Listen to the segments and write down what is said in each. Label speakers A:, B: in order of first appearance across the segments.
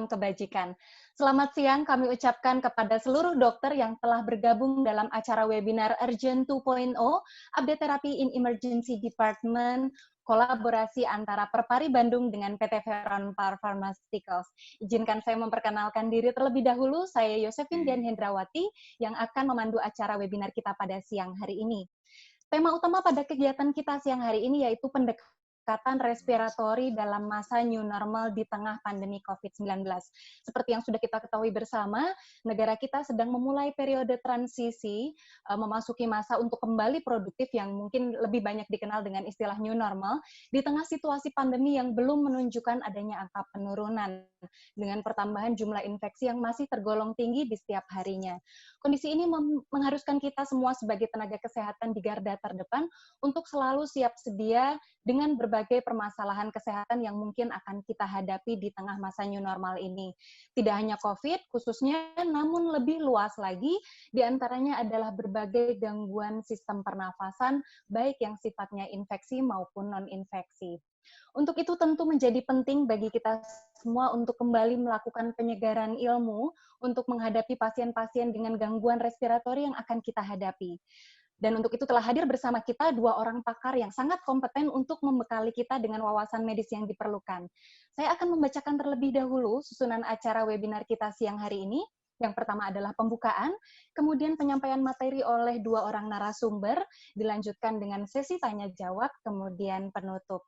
A: Salam kebajikan. Selamat siang kami ucapkan kepada seluruh dokter yang telah bergabung dalam acara webinar Urgent 2.0, Update Therapy in Emergency Department, kolaborasi antara Perpari Bandung dengan PT Veron Pharmaceuticals. Izinkan saya memperkenalkan diri terlebih dahulu, saya Yosefin Dian Hendrawati yang akan memandu acara webinar kita pada siang hari ini. Tema utama pada kegiatan kita siang hari ini yaitu pendekatan respiratori dalam masa new normal di tengah pandemi COVID-19. Seperti yang sudah kita ketahui bersama, negara kita sedang memulai periode transisi, memasuki masa untuk kembali produktif yang mungkin lebih banyak dikenal dengan istilah new normal, di tengah situasi pandemi yang belum menunjukkan adanya angka penurunan, dengan pertambahan jumlah infeksi yang masih tergolong tinggi di setiap harinya. Kondisi ini mengharuskan kita semua sebagai tenaga kesehatan di garda terdepan untuk selalu siap sedia dengan berbagai permasalahan kesehatan yang mungkin akan kita hadapi di tengah masa new normal ini. Tidak hanya COVID khususnya, namun lebih luas lagi, diantaranya adalah berbagai gangguan sistem pernafasan, baik yang sifatnya infeksi maupun non-infeksi. Untuk itu tentu menjadi penting bagi kita semua untuk kembali melakukan penyegaran ilmu untuk menghadapi pasien-pasien dengan gangguan respiratori yang akan kita hadapi. Dan untuk itu telah hadir bersama kita dua orang pakar yang sangat kompeten untuk membekali kita dengan wawasan medis yang diperlukan. Saya akan membacakan terlebih dahulu susunan acara webinar kita siang hari ini. Yang pertama adalah pembukaan, kemudian penyampaian materi oleh dua orang narasumber, dilanjutkan dengan sesi tanya-jawab, kemudian penutup.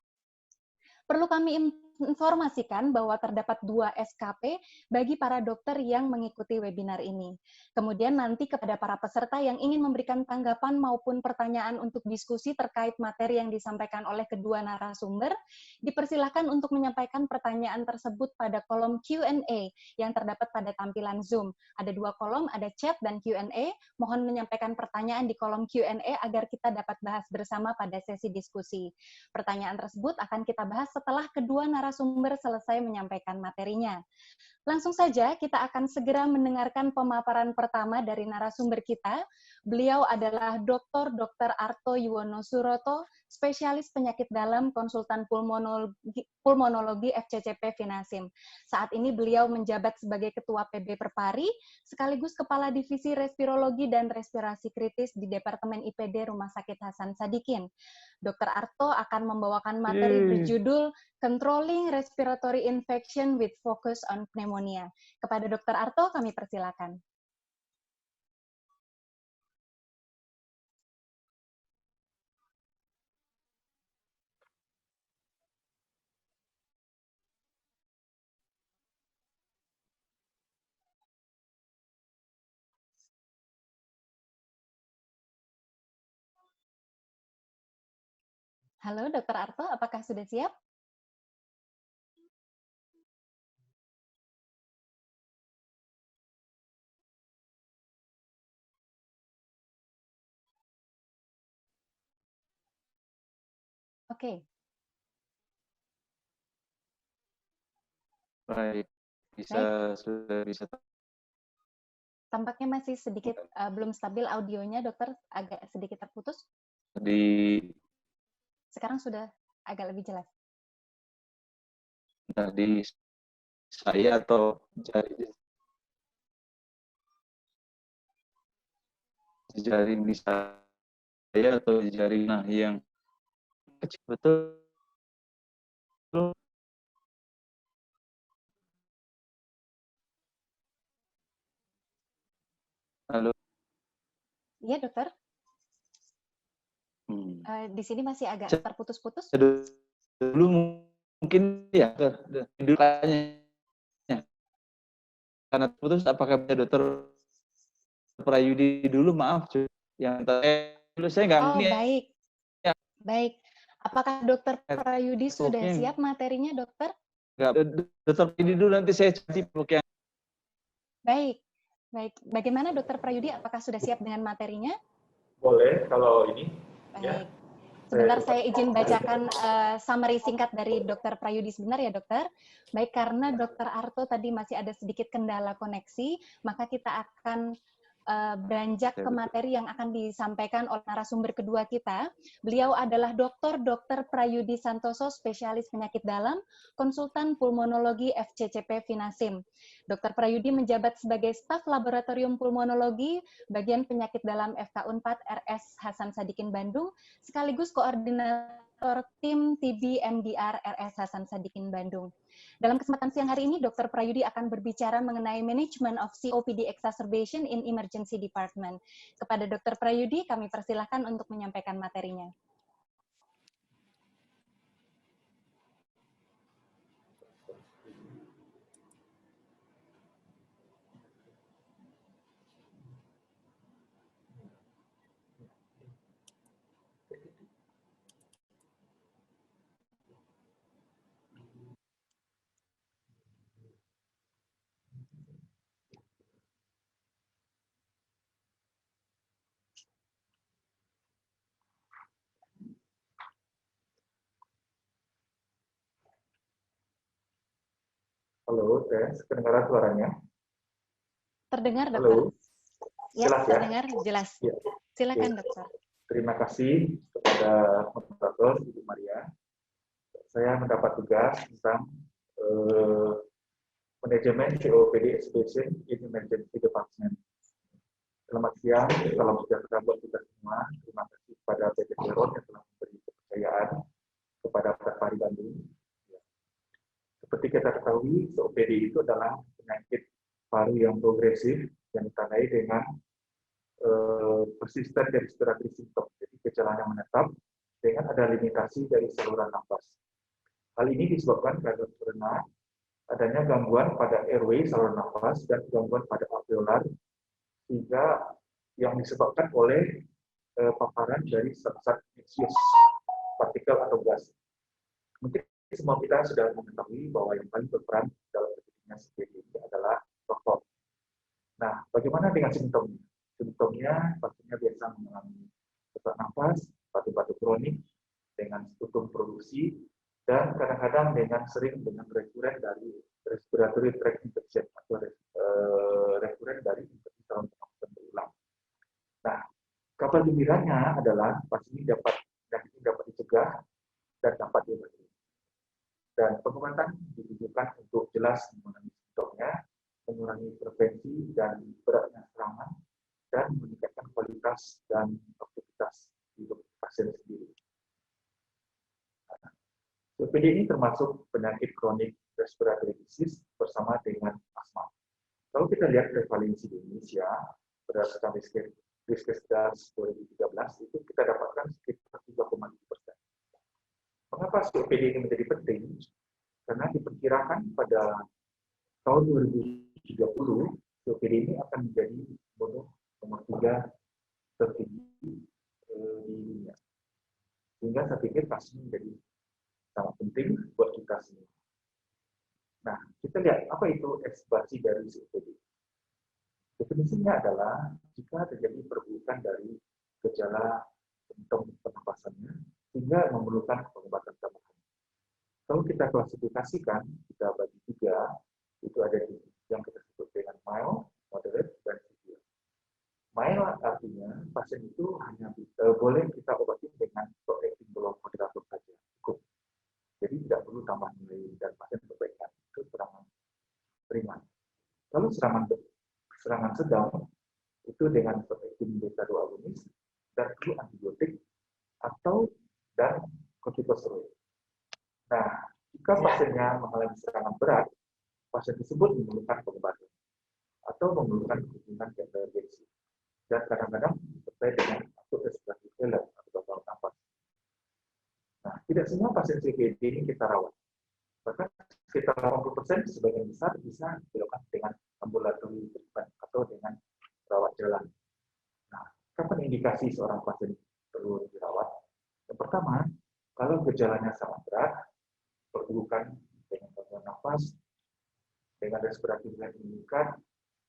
A: Perlu kami informasikan bahwa terdapat 2 SKP bagi para dokter yang mengikuti webinar ini. Kemudian nanti kepada para peserta yang ingin memberikan tanggapan maupun pertanyaan untuk diskusi terkait materi yang disampaikan oleh kedua narasumber, dipersilakan untuk menyampaikan pertanyaan tersebut pada kolom Q&A yang terdapat pada tampilan Zoom. Ada 2 kolom, ada chat dan Q&A. Mohon menyampaikan pertanyaan di kolom Q&A agar kita dapat bahas bersama pada sesi diskusi. Pertanyaan tersebut akan kita bahas setelah kedua narasumber selesai menyampaikan materinya. Langsung saja kita akan segera mendengarkan pemaparan pertama dari narasumber kita. Beliau adalah Dr. Arto Yuwono Suroto, spesialis penyakit dalam, konsultan pulmonologi FCCP Finasim. Saat ini beliau menjabat sebagai Ketua PB Perpari, sekaligus Kepala Divisi Respirologi dan Respirasi Kritis di Departemen IPD Rumah Sakit Hasan Sadikin. Dr. Arto akan membawakan materi berjudul Controlling Respiratory Infection with Focus on Pneumonia. Kepada Dr. Arto kami persilakan. Halo Dr. Arto, apakah sudah siap? Oke.
B: Baik, sudah bisa.
A: Tampaknya masih sedikit belum stabil audionya, dokter, agak sedikit terputus. Sekarang sudah agak lebih jelas.
B: Di saya atau jaring di saya atau jaring yang kecil betul. Halo.
A: Iya, dokter. Di sini masih agak terputus-putus.
B: Dulu mungkin ya, karena putus, apakah bisa Dokter Prayudi dulu, maaf, yang dulu saya nggak
A: ngerti. Baik. Ya. Baik. Apakah Dokter Prayudi sudah siap materinya, dokter?
B: Dokter Prayudi dulu, nanti saya cari yang.
A: Baik. Baik. Bagaimana Dokter Prayudi? Apakah sudah siap dengan materinya?
C: Boleh, kalau ini.
A: Baik. Ya. Sebentar saya izin bacakan summary singkat dari Dr. Prayudi sebentar ya dokter. Baik, karena Dr. Arto tadi masih ada sedikit kendala koneksi, maka kita akan beranjak ke materi yang akan disampaikan oleh narasumber kedua kita. Beliau adalah Dr. Prayudi Santoso, spesialis penyakit dalam, konsultan pulmonologi FCCP Finasim. Dr. Prayudi menjabat sebagai staf laboratorium pulmonologi bagian penyakit dalam FK4 RS Hasan Sadikin Bandung, sekaligus koordinator tim TB MDR RS Hasan Sadikin Bandung. Dalam kesempatan siang hari ini, Dr. Prayudi akan berbicara mengenai Management of COPD Exacerbation in Emergency Department. Kepada Dr. Prayudi, kami persilahkan untuk menyampaikan materinya.
C: Halo, tes. Kedengaran suaranya?
A: Terdengar, Dokter?
C: Halo.
A: Ya,
C: Jelas ya?
A: terdengar, jelas.
C: Ya.
A: Silakan,
C: Oke.
A: Dokter.
C: Terima kasih kepada moderator Ibu Maria. Saya mendapat tugas tentang manajemen COPD Exacerbation in Emergency Department. Selamat siang, salam sejahtera buat kita semua. Terima kasih kepada PT Peron yang telah memberi kepercayaan kepada Pari Bandung. Seperti kita ketahui, COPD itu adalah penyakit paru yang progresif yang ditandai dengan persisten respiratory symptom. Jadi gejalanya menetap dengan ada limitasi dari saluran nafas. Hal ini disebabkan karena adanya gangguan pada airway saluran nafas dan gangguan pada alveolar, sehingga yang disebabkan oleh paparan dari zat-zat infeksius, partikel atau gas. Mungkin semua kita sudah mengetahui bahwa yang paling berperan dalam terjadinya COPD ini adalah rokok. Nah, bagaimana dengan simptomnya? Simptomnya pastinya biasa mengalami sesak nafas, batuk-batuk kronik dengan struktur produksi, dan kadang-kadang sering dengan rekuren dari respiratory tract infection atau rekuren dari infeksi saluran nafas berulang. Nah, kabar gembiranya adalah pasien ini dapat dicegah dan dapat diobati. Dan pengobatan ditujukan untuk jelas mengurangi simptomnya, mengurangi frekuensi dan beratnya serangan, dan meningkatkan kualitas dan aktivitas hidup pasien sendiri. COPD ini termasuk penyakit kronik respiratory disease bersama dengan asma. Kalau kita lihat prevalensi di Indonesia, berdasarkan Riskesdas 2013, itu kita dapatkan sekitar 3,7%. Mengapa COPD ini menjadi penting? Karena diperkirakan pada tahun 2030, COPD ini akan menjadi nomor 3 tertinggi di dunia. Sehingga saya pikir kasus menjadi sangat penting buat kita semua. Nah, kita lihat apa itu eksebasi dari COPD. Definisinya adalah jika terjadi perburukan dari gejala simptom pernapasannya sehingga memerlukan pengobatan tambahan. Kalau kita klasifikasikan, kita bagi 3, itu ada yang kita sebut dengan mild, moderate, dan severe. Mild artinya pasien itu hanya boleh kita obati dengan protektin moderator saja, cukup. Jadi tidak perlu tambah nilai dan pasien perbaikan. Itu serangan ringan. Lalu serangan sedang itu dengan protektin beta 2 agonis dan perlu antibiotik dan kortikosteroid. Nah, jika pasiennya mengalami serangan berat, pasien tersebut memerlukan pengobatan atau memerlukan hubungan emergensi dan kadang-kadang disertai dengan akut respiratory failure atau gagal nafas. Nah, tidak semua pasien COPD ini kita rawat. Bahkan sekitar 80% sebagian besar bisa dilakukan dengan ambulatory treatment atau dengan rawat jalan. Nah, kapan indikasi seorang pasien perlu dirawat? Yang pertama, kalau gejalanya sangat berat, perburukan dengan gangguan nafas, dengan respirasi yang meningkat,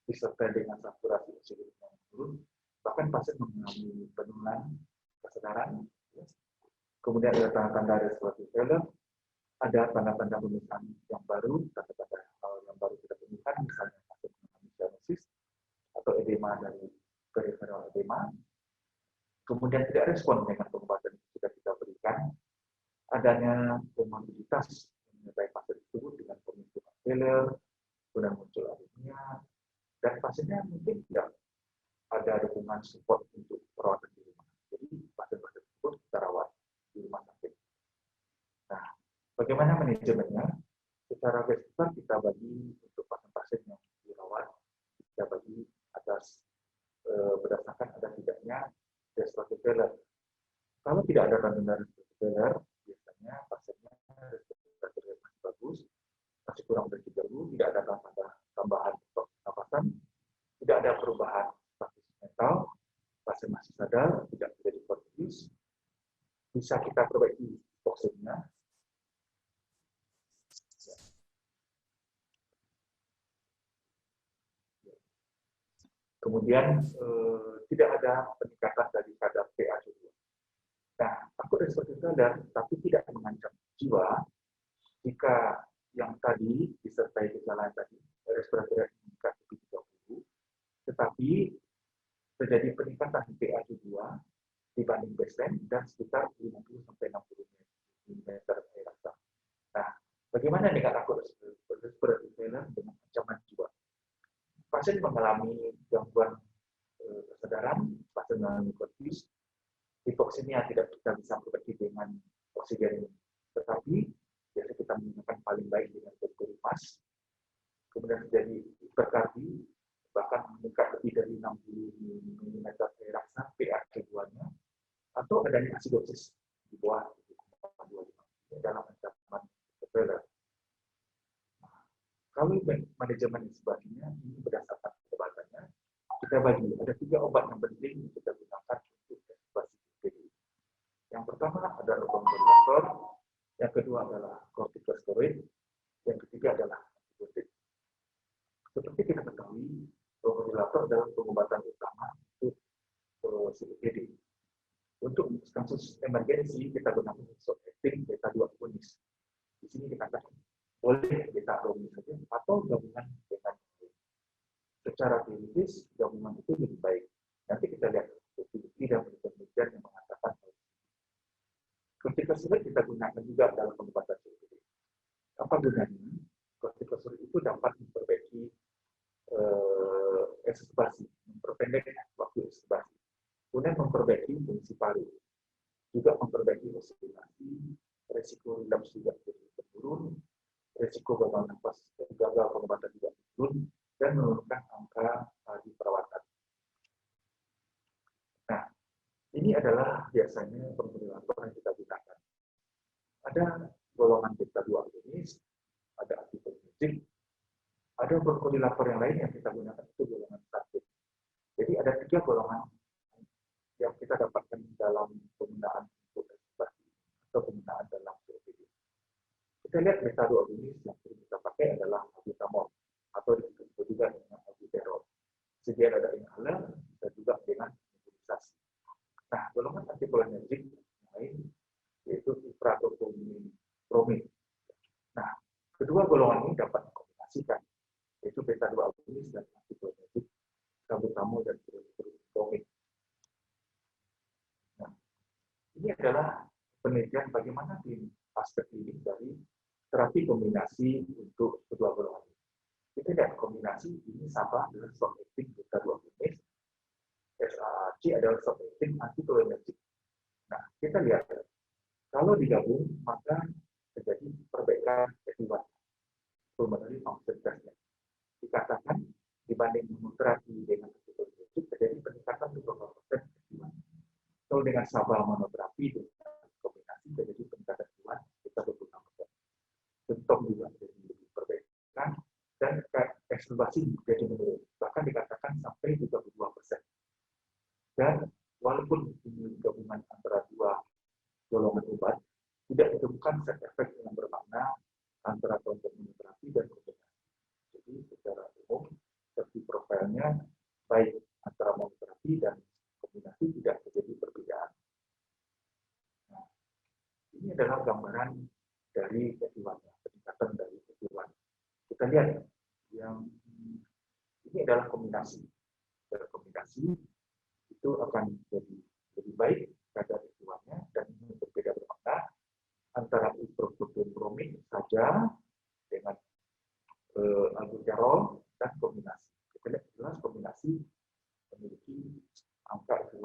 C: disertai dengan saturasi oksigen yang menurun, bahkan pasien mengalami penurunan kesadaran, kemudian ada tanda-tanda respirasi failure, ada tanda-tanda pemeriksaan yang baru, tanda-tanda yang baru kita temukan, misalnya pasien mengalami cyanosis atau edema dari tema, kemudian tidak respon dengan pengobatan yang sudah kita berikan, adanya komorbiditas menyertai pasien tersebut dengan pemicu failure, kemudian muncul aritmia, dan pasiennya mungkin tidak ada dukungan support untuk perawatan di rumah. Jadi pasien-pasien tersebut kita rawat di rumah sakit. Nah, bagaimana manajemennya? Secara garis besar kita bagi untuk pasien-pasien yang dirawat, kita bagi atas berdasarkan ada tidaknya respiratory failure. Kalau tidak ada tanda respiratory failure, biasanya pasiennya respiratory masih bagus, masih kurang dari 30, tidak ada tanda tambahan pernapasan, tidak ada perubahan status mental, pasien masih sadar, tidak terjadi konfus, bisa kita perbaiki oksigennya. Kemudian tidak ada peningkatan dari kadar PaO2. Nah, takut respiratory failure, tapi tidak mengancam jiwa jika yang tadi disertai gejala tadi respiratory meningkat lebih 30, tetapi terjadi peningkatan PaO2 dibanding baseline dan sekitar 50-60 mm air rasa. Nah, bagaimana dengan takut respiratory failure dengan ancaman jiwa? Pasien mengalami gangguan kesadaran, pasien mengalami konfus, hipoksimia tidak kita bisa perbaiki dengan oksigen, tetapi biasa kita menggunakan paling baik dengan berkurimas, kemudian terjadi hiperkardi, bahkan meningkat lebih dari 60 mm air rasa PaO2-nya, atau adanya asidosis di bawah 0,25 dalam ancaman failure. Kalau manajemen sebagainya, ini berdasarkan obatannya, kita bagi. Ada 3 obat yang penting yang kita gunakan untuk intubasi PDI. Yang pertama adalah bronchodilator, yang kedua adalah kortikosteroid, yang ketiga adalah antibiotik. Seperti kita ketahui, bronchodilator adalah pengobatan utama untuk COPD. Untuk kasus emergensi, kita gunakan short-acting beta-2 agonis. Di sini dikatakan boleh beta agonis saja atau gabungan dengan secara teoritis gabungan itu lebih baik. Nanti kita lihat bukti dan penelitian yang mengatakan kortikosteroid kita gunakan juga dalam pengobatan COPD. Apa gunanya? Kortikosteroid itu dapat memperbaiki ekstubasi, memperpendek waktu ekstubasi, kemudian memperbaiki fungsi paru, juga memperbaiki oksigenasi, resiko relapse juga turun, resiko gagal nafas, gagal pengobatan juga turun, dan menurunkan angka di perawatan. Nah, ini adalah biasanya bronchodilator yang kita gunakan. Ada golongan beta-2 agonis, ada antibiotik, ada bronchodilator yang lain yang kita gunakan itu golongan statin. Jadi ada 3 golongan yang kita dapatkan dalam penggunaan untuk ekstubasi atau penggunaan dalam COPD. Kita lihat beta-2 agonis yang kita pakai adalah albuterol atau disebut juga dengan albuterol. Sedia ada inhaler dan juga dengan nebulisasi. Nah, golongan anticholinergic yang lain yaitu ipratropium. Nah, kedua golongan ini dapat dikombinasikan, yaitu beta-2 agonis dan anticholinergic, salbutamol dan bromid. Nah, ini adalah penelitian bagaimana di aspek klinis dari terapi kombinasi untuk kedua golongan ini. Kita lihat kombinasi ini sama dengan short-acting beta-2 agonis, SAC adalah short-acting anticholinergic. Nah, kita lihat kalau digabung maka terjadi perbaikan akibat pulmonary function test. Dikatakan dibanding monoterapi dengan antibiotik terjadi peningkatan 20% akibat. Kalau dengan sabal monoterapi dengan kombinasi terjadi peningkatan akibat sekitar 26%. Simptom juga terjadi lebih perbaikan dan ekstubasi jadi menurun. Bahkan dikatakan sampai 32%. Dan walaupun ini gabungan antara 2 golongan obat, tidak ditemukan side effect yang bermakna antara kelompok monoterapi dan kombinasi. Jadi secara umum, safety profile-nya baik antara monoterapi dan kombinasi tidak terjadi perbedaan. Nah, ini adalah gambaran dari kejiwaan, peningkatan dari kejiwaan. Kita lihat yang ini adalah kombinasi. Dari kombinasi itu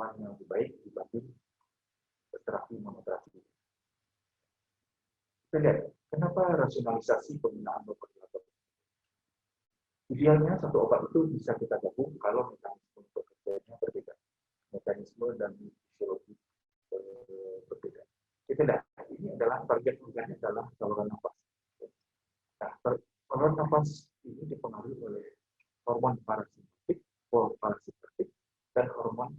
C: keluhan yang lebih baik dibanding terapi monoterapi. Kita lihat, kenapa rasionalisasi penggunaan obat relator? Idealnya satu obat itu bisa kita gabung kalau mekanisme bekerjanya berbeda, mekanisme dan fisiologi berbeda. Kita lihat, ini adalah target organnya adalah saluran nafas. Nah, saluran nafas ini dipengaruhi oleh hormon parasimpatik, parasimpatik, dan hormon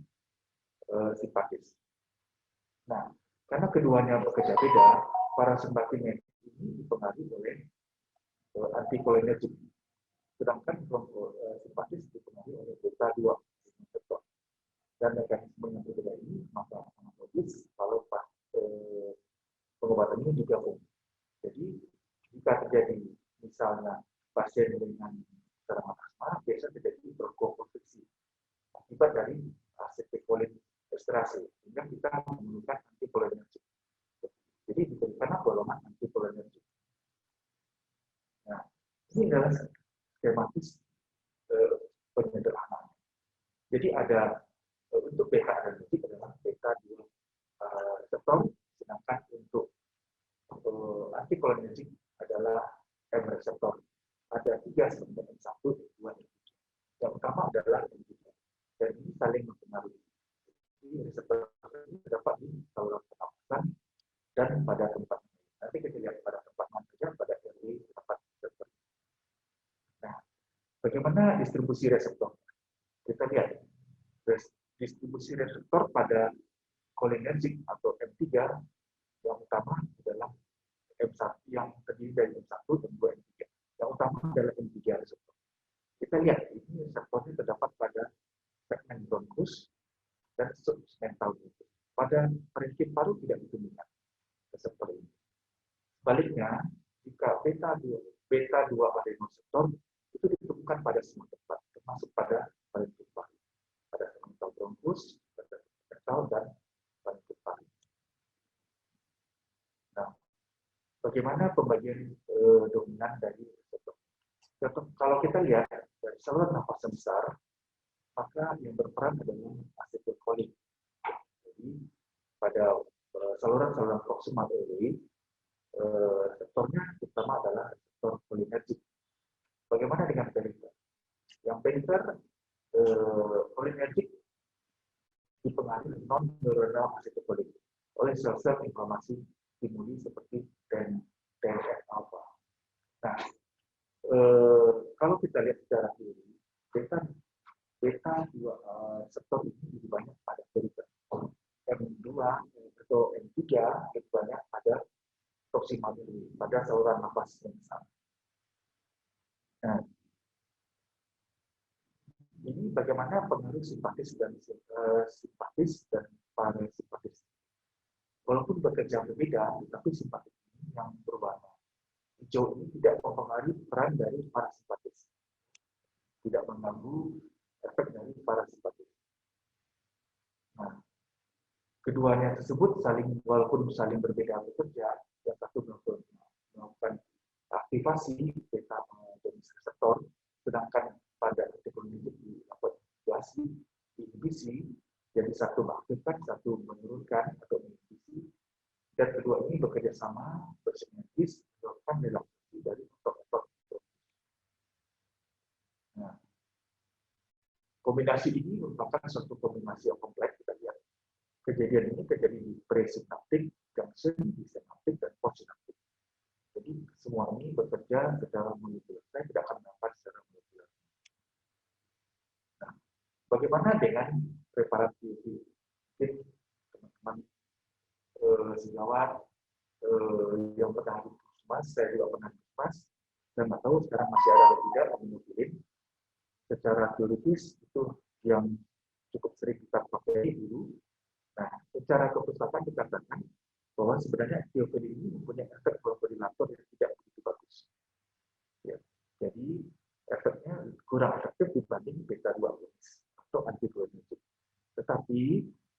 C: simpatis. Nah, karena keduanya bekerja beda, parasimpatik ini dipengaruhi oleh antikolinergik, sedangkan simpatis dipengaruhi oleh beta 2 reseptor. Dan mekanisme yang berbeda ini maka sangat logis kalau pengobatan ini digabung. Jadi jika terjadi misalnya pasien dengan serangan asma, biasa terjadi bronkokonstriksi akibat dari asetilkolin esterase, sehingga kita memerlukan antikolinergik. Jadi diberikan golongan antikolinergik. Nah, ini adalah skematis penyederhanaan. Jadi ada untuk beta adrenergik adalah beta 2 reseptor, sedangkan untuk antikolinergik adalah M reseptor. Ada 3 sebenarnya, M1, M2, M3. Yang utama adalah M3. Dan ini saling mempengaruhi. Ini reseptor ini terdapat di saluran pernapasan dan pada tempat. Nanti kita lihat pada tempat mana, pada RW tempat reseptor. Nah, bagaimana distribusi reseptor? Kita lihat distribusi reseptor pada kolinergik atau M3 yang utama adalah M1 yang terdiri dari M1, M2, M3. Yang utama adalah M3 reseptor. Kita lihat ini reseptornya terdapat pada segmen bronkus dan subsegmental bronkus. Pada parenkim paru tidak ditemukan reseptor ini. Sebaliknya, jika beta 2 adenoreseptor itu ditemukan pada semua tempat, termasuk pada parenkim paru, pada segmental bronkus, pada subsegmental dan parenkim paru. Nah, bagaimana pembagian dominan dari reseptor? Kalau kita lihat dari saluran nafas yang besar, maka yang berperan adalah asetilkolin. Jadi pada saluran-saluran proksimal airway, reseptornya terutama adalah reseptor kolinergik. Bagaimana dengan perifer? Yang perifer kolinergik dipengaruhi non-neuronal asetilkolin oleh sel-sel inflamasi stimuli seperti TNF-alpha. Nah, kalau kita lihat secara teori, beta 2 reseptor ini lebih banyak pada perifer. M2 atau M3 lebih banyak pada proksimal ini, pada saluran nafas yang besar. Nah, ini bagaimana pengaruh simpatis dan parasimpatis. Walaupun bekerja berbeda, tapi simpatis ini yang berwarna hijau ini tidak mempengaruhi peran dari parasimpatis, tidak mengganggu efek dari parasimpatis. Nah, keduanya tersebut walaupun saling berbeda bekerja, yang satu melakukan aktivasi beta jenis reseptor, sedangkan pada artikolinergik dilakukan inhibisi, jadi satu mengaktifkan, satu menurunkan atau inhibisi, dan kedua ini bekerja sama bersinergis melakukan relaksasi dari faktor-faktor. Nah, kombinasi ini merupakan suatu kombinasi yang kompleks. Kita lihat kejadian ini terjadi di presinaptik, junction, sinaptik, dan postsinaptik. Jadi semua ini bekerja secara molekuler. Saya tidak akan mengangkat secara molekuler. Nah, bagaimana dengan preparat biologi? Mungkin teman-teman sejawat yang pernah di Puskesmas, saya juga pernah di Puskesmas, dan nggak tahu sekarang masih ada atau tidak aminofilin. Secara teoritis itu yang cukup sering kita pakai dulu. Nah, secara kepustakaan dikatakan bahwa sebenarnya teofilin ini mempunyai efek bronchodilator yang tidak begitu bagus. Ya, jadi efeknya kurang efektif dibanding beta 2 agonis atau antikolinergik. Tetapi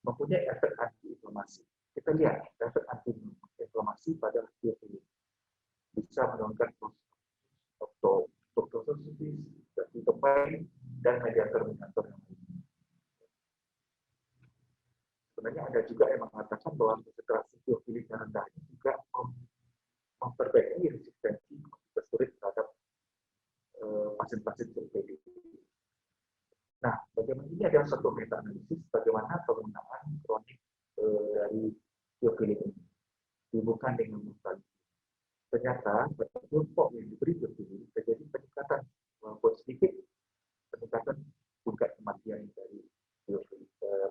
C: mempunyai efek antiinflamasi. Kita lihat efek antiinflamasi pada teofilin bisa menurunkan toxoplasmosis, cytokine, dan mediator yang lain. sebenarnya ada juga yang mengatakan bahwa konsentrasi biofiliknya rendah ini juga memperbaiki resistensi kortikosteroid terhadap pasien-pasien COPD. Nah, bagaimana ini adalah satu meta-analisis bagaimana penggunaan kronik dari biofilik ini dihubungkan dengan mortality. Ternyata pada kelompok yang diberi biofilik terjadi peningkatan walaupun sedikit peningkatan tingkat kematian dari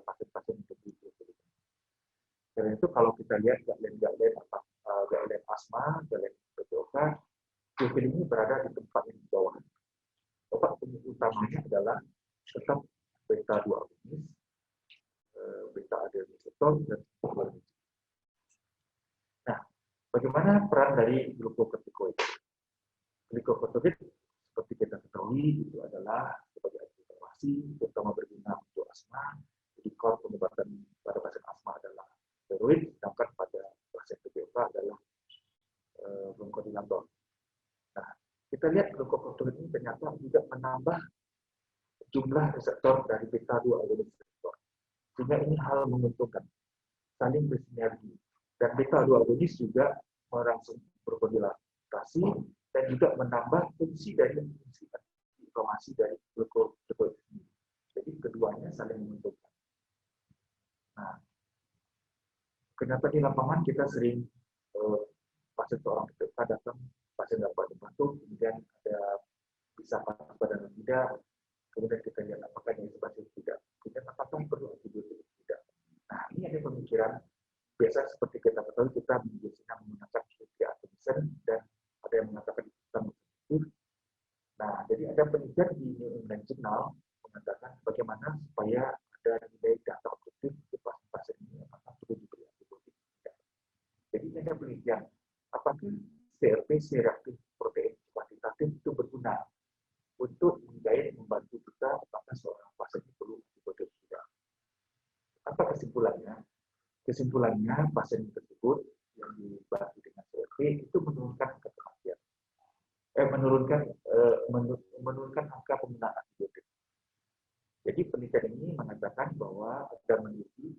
C: pasien-pasien yang diberi biofilik. Karena itu kalau kita lihat guideline asma, guideline PPOK, biofilik ini berada di tempat yang di bawah. Obat utamanya adalah tetap beta-2 agonis, beta-adenosine reseptor, dan glucocorticoid. Nah, bagaimana peran dari glucocorticoid? Glucocorticoid seperti kita ketahui itu adalah sebagai antiinflamasi, terutama berguna untuk asma. Jadi core pengobatan pada pasien asma adalah steroid, sedangkan pada pasien PPOK adalah bronchodilator. Nah, kita lihat glucocorticoid ini ternyata juga menambah jumlah reseptor dari beta-2 agonis reseptor. Sehingga ini hal menguntungkan, saling bersinergi. Dan beta-2 agonis juga merangsang bronchodilatasi dan juga menambah fungsi inflamasi dari glucocorticoid ini. Jadi keduanya saling menguntungkan. Nah, kenapa di lapangan kita sering pasien seorang PPOK datang, pasien dapat batuk, kemudian ada bisa panas badan tidak, kemudian kita lihat apakah ini sebabnya tidak, kemudian apakah perlu antibiotik tidak. Nah, ini ada pemikiran biasa seperti kita ketahui kita biasanya menggunakan artemisinin dan ada yang mengatakan kita menggunakan. Nah, jadi ada penelitian di New England Journal mengatakan bagaimana supaya ada nilai data objektif untuk pasien-pasien ini apakah perlu diberi antibiotik tidak. Jadi ada penelitian apakah CRP reaktif protein kuantitatif itu berguna untuk membantu kita apakah seorang pasien perlu antibiotik tidak. Apa kesimpulannya? Kesimpulannya pasien tersebut yang dibantu dengan CRP itu menurunkan angka kematian, menurunkan angka penggunaan antibiotik. Jadi penelitian ini mengatakan bahwa ada meneliti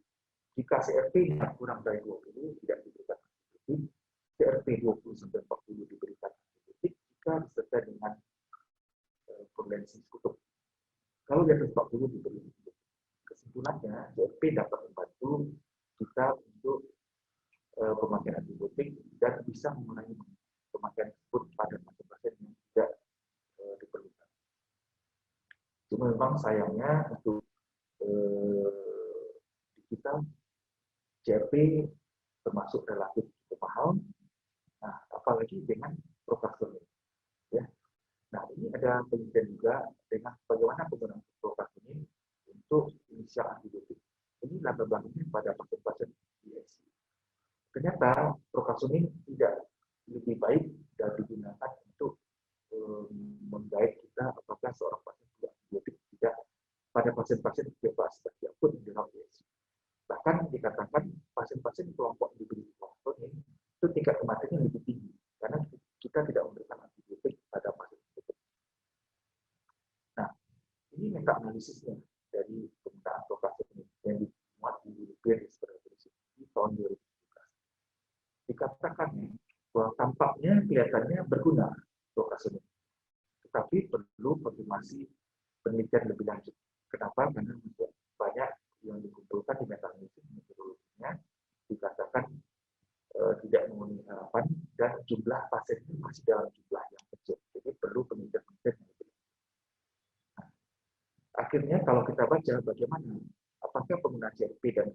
C: jika CRP-nya kurang dari 20 tidak diberikan antibiotik, CRP 20-40 diberikan antibiotik jika disertai dengan konvensi kutub. Kalau di atas 40 diberi antibiotik. Kesimpulannya, CRP dapat membantu kita untuk pemakaian antibiotik dan bisa mengurangi pemakaian tersebut pada pasien-pasien yang tidak diperlukan. Cuma memang sayangnya untuk di kita CRP termasuk relatif cukup mahal. Nah, apalagi dengan prokastonil. Ya. Nah, ini ada penelitian juga dengan bagaimana penggunaan prokastonil untuk inisial antibiotik. Ini latar belakangnya pada pasien-pasien ICU. Ternyata prokastonil tidak lebih baik dan digunakan untuk menggait kita apakah seorang pasien perlu antibiotik tidak pada pasien-pasien seperti akut yang dirawat di ICU. Bahkan dikatakan pasien-pasien kelompok diberi prokastonil itu tingkat kematiannya lebih tinggi karena kita tidak memberikan antibiotik pada pasien tersebut. Nah, ini meta-analisisnya dari penggunaan prokastonil yang dimuat di European Respiratory Society tahun 2017. Dikatakan bahwa tampaknya kelihatannya berguna prokastonil, tetapi perlu konfirmasi penelitian lebih lanjut. Kenapa? Karena banyak yang dikumpulkan di meta-analisis metodologinya dikatakan tidak memenuhi harapan dan jumlah pasien ini masih dalam jumlah yang kecil. Jadi perlu penelitian-penelitian yang lebih lanjut. Nah, akhirnya kalau kita baca bagaimana apakah penggunaan CRP dan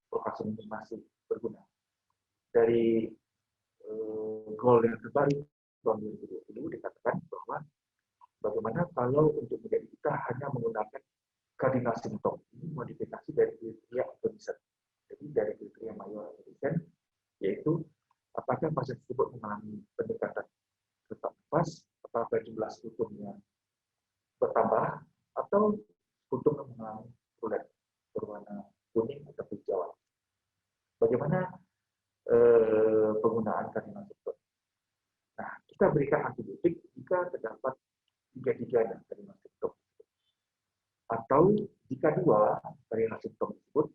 C: prokastonil ini masih berguna. Dari goal yang terbaru tahun 2020 dikatakan bahwa bagaimana kalau untuk menjadi kita hanya menggunakan kardinal simptom. Ini modifikasi dari kriteria Atkinson. Jadi dari kriteria mayor Atkinson, yaitu apakah pasien tersebut mengalami peningkatan sesak nafas, apakah jumlah sekutumnya bertambah, atau sekutum mengalami kulit berwarna kuning atau hijau. Bagaimana penggunaan kardinal simptom? Nah, kita berikan antibiotik jika terdapat 3-3 kardinal simptom. Atau jika 2 kardinal simptom tersebut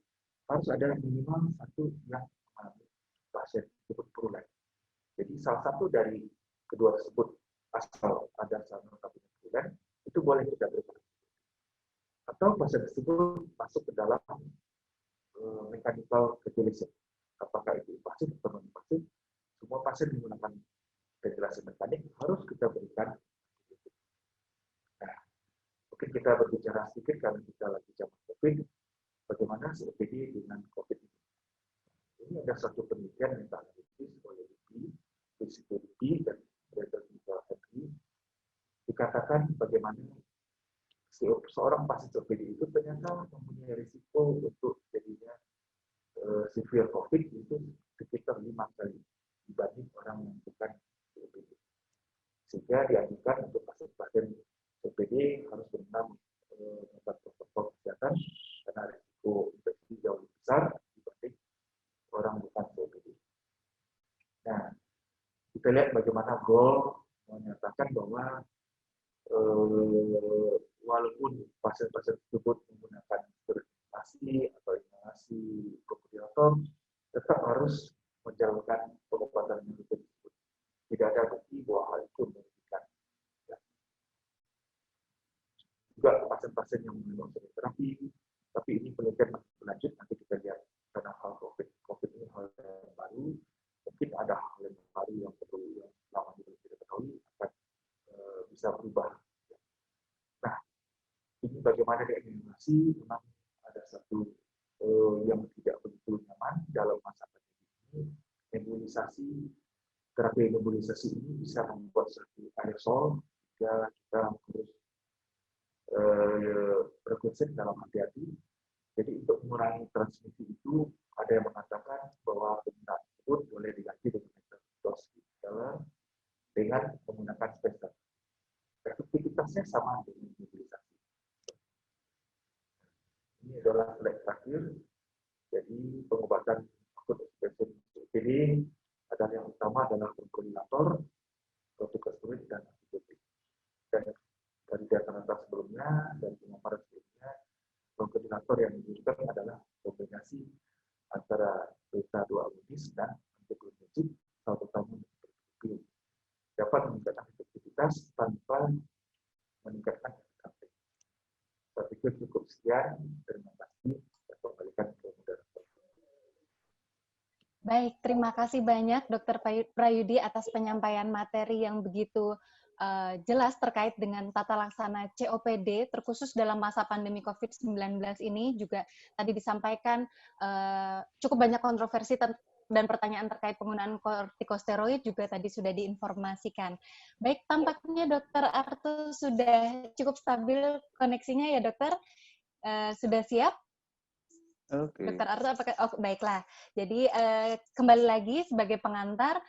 C: harus ada minimal satu yang mengalami pasien disebut purulent. Jadi salah satu dari kedua tersebut asal ada sama kabinet purulent itu boleh kita berikan. Atau pasien tersebut masuk ke dalam mechanical ventilation. Apakah itu invasif atau non invasif? Semua pasien menggunakan ventilasi mekanik harus kita berikan. Nah, mungkin kita berbicara sedikit karena kita lagi zaman COVID. Bagaimana COPD dengan COVID ini? Ini ada satu penelitian yang dianalisis oleh LIPI, Physiology dan Medical Henry. Dikatakan bagaimana seorang pasien COPD itu ternyata mempunyai risiko untuk jadinya severe COVID itu sekitar 5 kali dibanding orang yang bukan COPD. Sehingga dianjurkan untuk pasien-pasien COPD harus benar mendapat protokol kesehatan karena risiko infeksi jauh lebih besar dibanding orang bukan COPD. Nah, kita lihat bagaimana GOL menyatakan bahwa walaupun pasien-pasien tersebut menggunakan inhalasi atau inhalasi ventilator, tetap harus menjalankan pengobatan tersebut. Tidak ada bukti bahwa hal itu merugikan. Ya. Juga pasien-pasien yang menerima terapi, tapi ini penelitian masih berlanjut, nanti kita lihat karena hal COVID ini hal yang baru, mungkin ada hal yang baru yang perlu yang selama ini kita ketahui akan bisa berubah. Nah, ini bagaimana dianimasi, memang ada satu yang tidak begitu nyaman dalam masa pandemi ini. Nebulisasi, terapi nebulisasi ini bisa membuat satu aerosol jika kita harus berkonsep dalam hati-hati. Jadi untuk mengurangi transmisi itu, ada yang mengatakan bahwa penggunaan tersebut boleh diganti dengan dos dengan menggunakan spacer. Efektivitasnya sama dengan nebulisasi. Ini adalah slide terakhir. Jadi pengobatan akut obstruction COPD adalah yang utama adalah bronchodilator, corticosteroid dan antibiotik. Dan dari data sebelumnya dan pemaparan sebelumnya, bronchodilator yang dibutuhkan adalah kombinasi antara beta-2 agonis dan anticholinergic salbutamol seperti dapat meningkatkan efektivitas tanpa meningkatkan efektivitas. Saya pikir cukup sekian. Terima kasih. Saya kembalikan ke moderator.
A: Baik, terima kasih banyak Dr. Prayudi atas penyampaian materi yang begitu jelas terkait dengan tata laksana COPD, terkhusus dalam masa pandemi COVID-19 ini. Juga tadi disampaikan cukup banyak kontroversi dan pertanyaan terkait penggunaan kortikosteroid juga tadi sudah diinformasikan. Baik, tampaknya Dr. Arto sudah cukup stabil koneksinya ya Dokter? Sudah siap?
B: Oke.
A: Dokter Arto, apakah? Oh, baiklah. Jadi kembali lagi sebagai pengantar,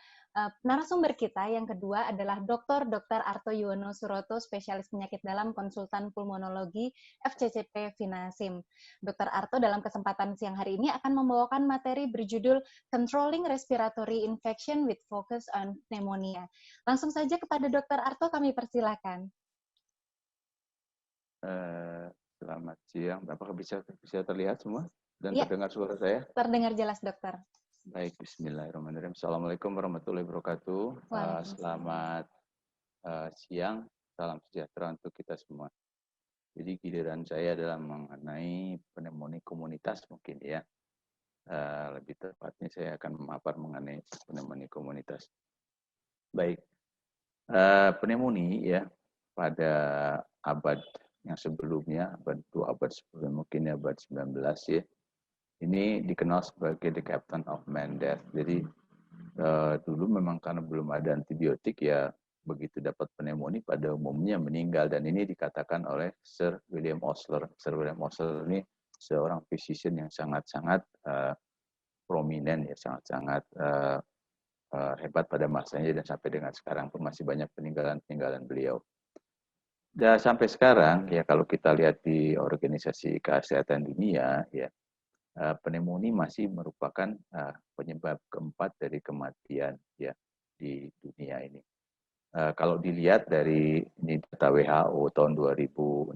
A: narasumber kita yang kedua adalah Dr. Arto Yuwono Suroto, spesialis penyakit dalam, konsultan pulmonologi FCCP Vinasim. Dr. Arto dalam kesempatan siang hari ini akan membawakan materi berjudul Controlling Respiratory Infection with Focus on Pneumonia. Langsung saja kepada Dr. Arto kami persilakan.
B: Selamat siang. Apakah bisa terlihat semua dan
A: Ya,
B: terdengar suara saya?
A: Terdengar jelas, Dokter.
B: Baik, bismillahirrahmanirrahim. Assalamualaikum warahmatullahi wabarakatuh. Selamat siang, salam sejahtera untuk kita semua. Jadi giliran saya adalah mengenai pneumonia komunitas mungkin ya. Lebih tepatnya saya akan memaparkan mengenai pneumonia komunitas. Baik, pneumonia ya pada abad yang sebelumnya, abad sebelumnya mungkin abad 19 ya. Ini dikenal sebagai the captain of man death. Jadi dulu memang karena belum ada antibiotik ya begitu dapat pneumonia pada umumnya meninggal, dan ini dikatakan oleh Sir William Osler. Sir William Osler ini seorang physician yang sangat-sangat prominent ya, sangat-sangat hebat pada masanya, dan sampai dengan sekarang pun masih banyak peninggalan beliau. Dan sampai sekarang ya kalau kita lihat di Organisasi Kesehatan Dunia ya, pneumonia masih merupakan penyebab keempat dari kematian ya di dunia ini. Kalau dilihat dari ini data WHO tahun 2016,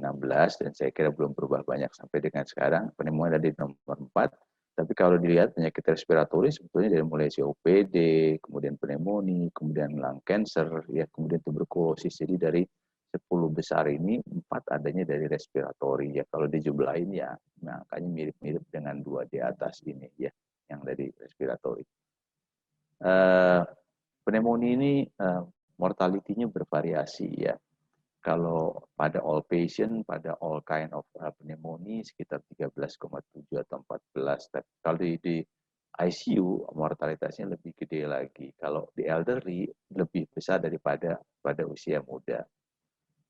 B: dan saya kira belum berubah banyak sampai dengan sekarang, pneumonia ada di nomor 4, Tapi kalau dilihat penyakit respiratori sebetulnya dari mulai COPD, kemudian pneumonia, kemudian lung cancer, ya, kemudian tuberkulosis. Jadi dari 10 besar ini 4 adanya dari respiratori. Ya, kalau dijumlahin ya angkanya mirip-mirip dengan 2 di atas ini ya, yang dari respiratori. Pneumonia ini mortality-nya bervariasi ya. Kalau pada all patient, pada all kind of pneumonia sekitar 13,7 atau 14. Tapi kalau di ICU mortalitasnya lebih gede lagi. Kalau di elderly lebih besar daripada pada usia muda.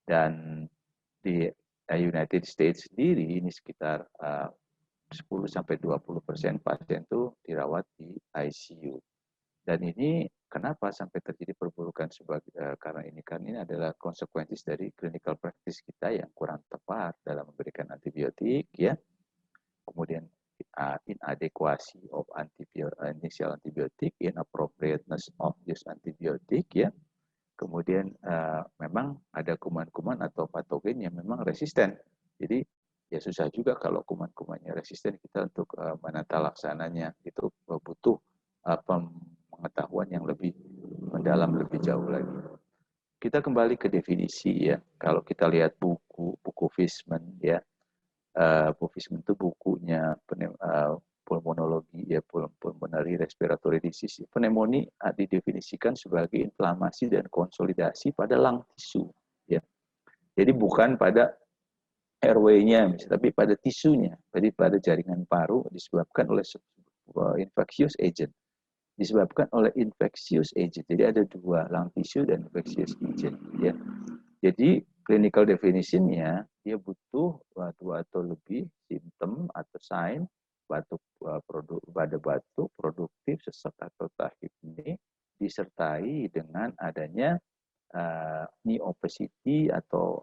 B: Dan di United States sendiri ini sekitar 10-20% pasien itu dirawat di ICU. Dan ini kenapa sampai terjadi perburukan karena ini adalah konsekuensi dari clinical practice kita yang kurang tepat dalam memberikan antibiotik ya. Kemudian inadequacy of initial antibiotic, inappropriateness of use antibiotic ya. Kemudian memang ada kuman-kuman atau patogen yang memang resisten. Jadi ya susah juga kalau kuman-kumannya resisten, kita untuk menata laksananya itu butuh pengetahuan yang lebih mendalam, lebih jauh lagi. Kita kembali ke definisi ya. Kalau kita lihat buku Fishman ya, buku Fishman itu bukunya pulmonologi ya, pulmonary respiratory disease. Pneumonia didefinisikan sebagai inflamasi dan konsolidasi pada lung tissue ya. Jadi bukan pada airway-nya tapi pada tisunya, jadi pada jaringan paru disebabkan oleh infectious agent. Disebabkan oleh infectious agent. Jadi ada 2, lung tissue dan infectious agent ya. Jadi clinical definition-nya dia butuh 2 atau lebih simptom atau sign batuk batuk produktif, sesak atau tachypnea disertai dengan adanya knee opacity atau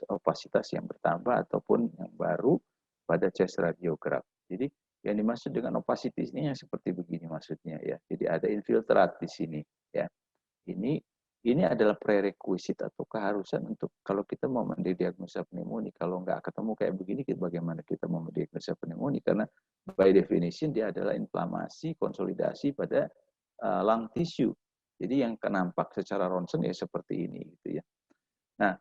B: opasitas yang bertambah ataupun yang baru pada chest radiograph. Jadi yang dimaksud dengan opacity ini yang seperti begini maksudnya ya. Jadi ada infiltrat di sini ya. Ini adalah prerequisite atau keharusan untuk kalau kita mau mendiagnosa pneumonia. Kalau nggak ketemu kayak begini, bagaimana kita mau mendiagnosa pneumonia? Karena by definition dia adalah inflamasi, konsolidasi pada lung tissue. Jadi yang nampak secara ronsen ya seperti ini gitu ya. Nah,